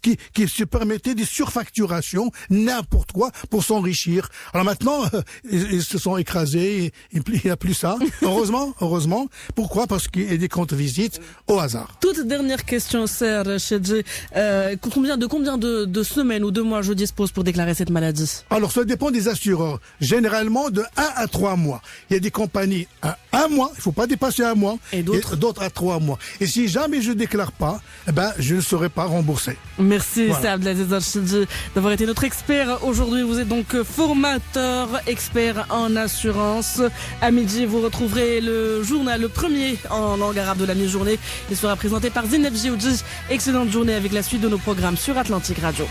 qui se permettaient des surfacturations, n'importe quoi, pour s'enrichir. Alors maintenant, ils se sont écrasés, il n'y a plus ça. Heureusement. Pourquoi? Parce qu'il y a des comptes visites au hasard. Toute dernière question, Serge Chedji. Combien de semaines ou de mois je dispose pour déclarer cette maladie? Alors, ça dépend des assureurs. Généralement, de 1 à 3 mois. Il y a des compagnies à 1 mois, il faut pas dépasser 1 mois. Et d'autres à 3 mois. Et si jamais je déclare pas, je ne serai pas remboursé. Merci, voilà. Abdelaziz Al-Chedji, d'avoir été notre expert aujourd'hui. Vous êtes donc formateur, expert en assurance. À midi, vous retrouverez le journal, le premier en langue arabe de la mi-journée. Il sera présenté par Zineb Gioudji. Excellente journée avec la suite de nos programmes sur Atlantique Radio.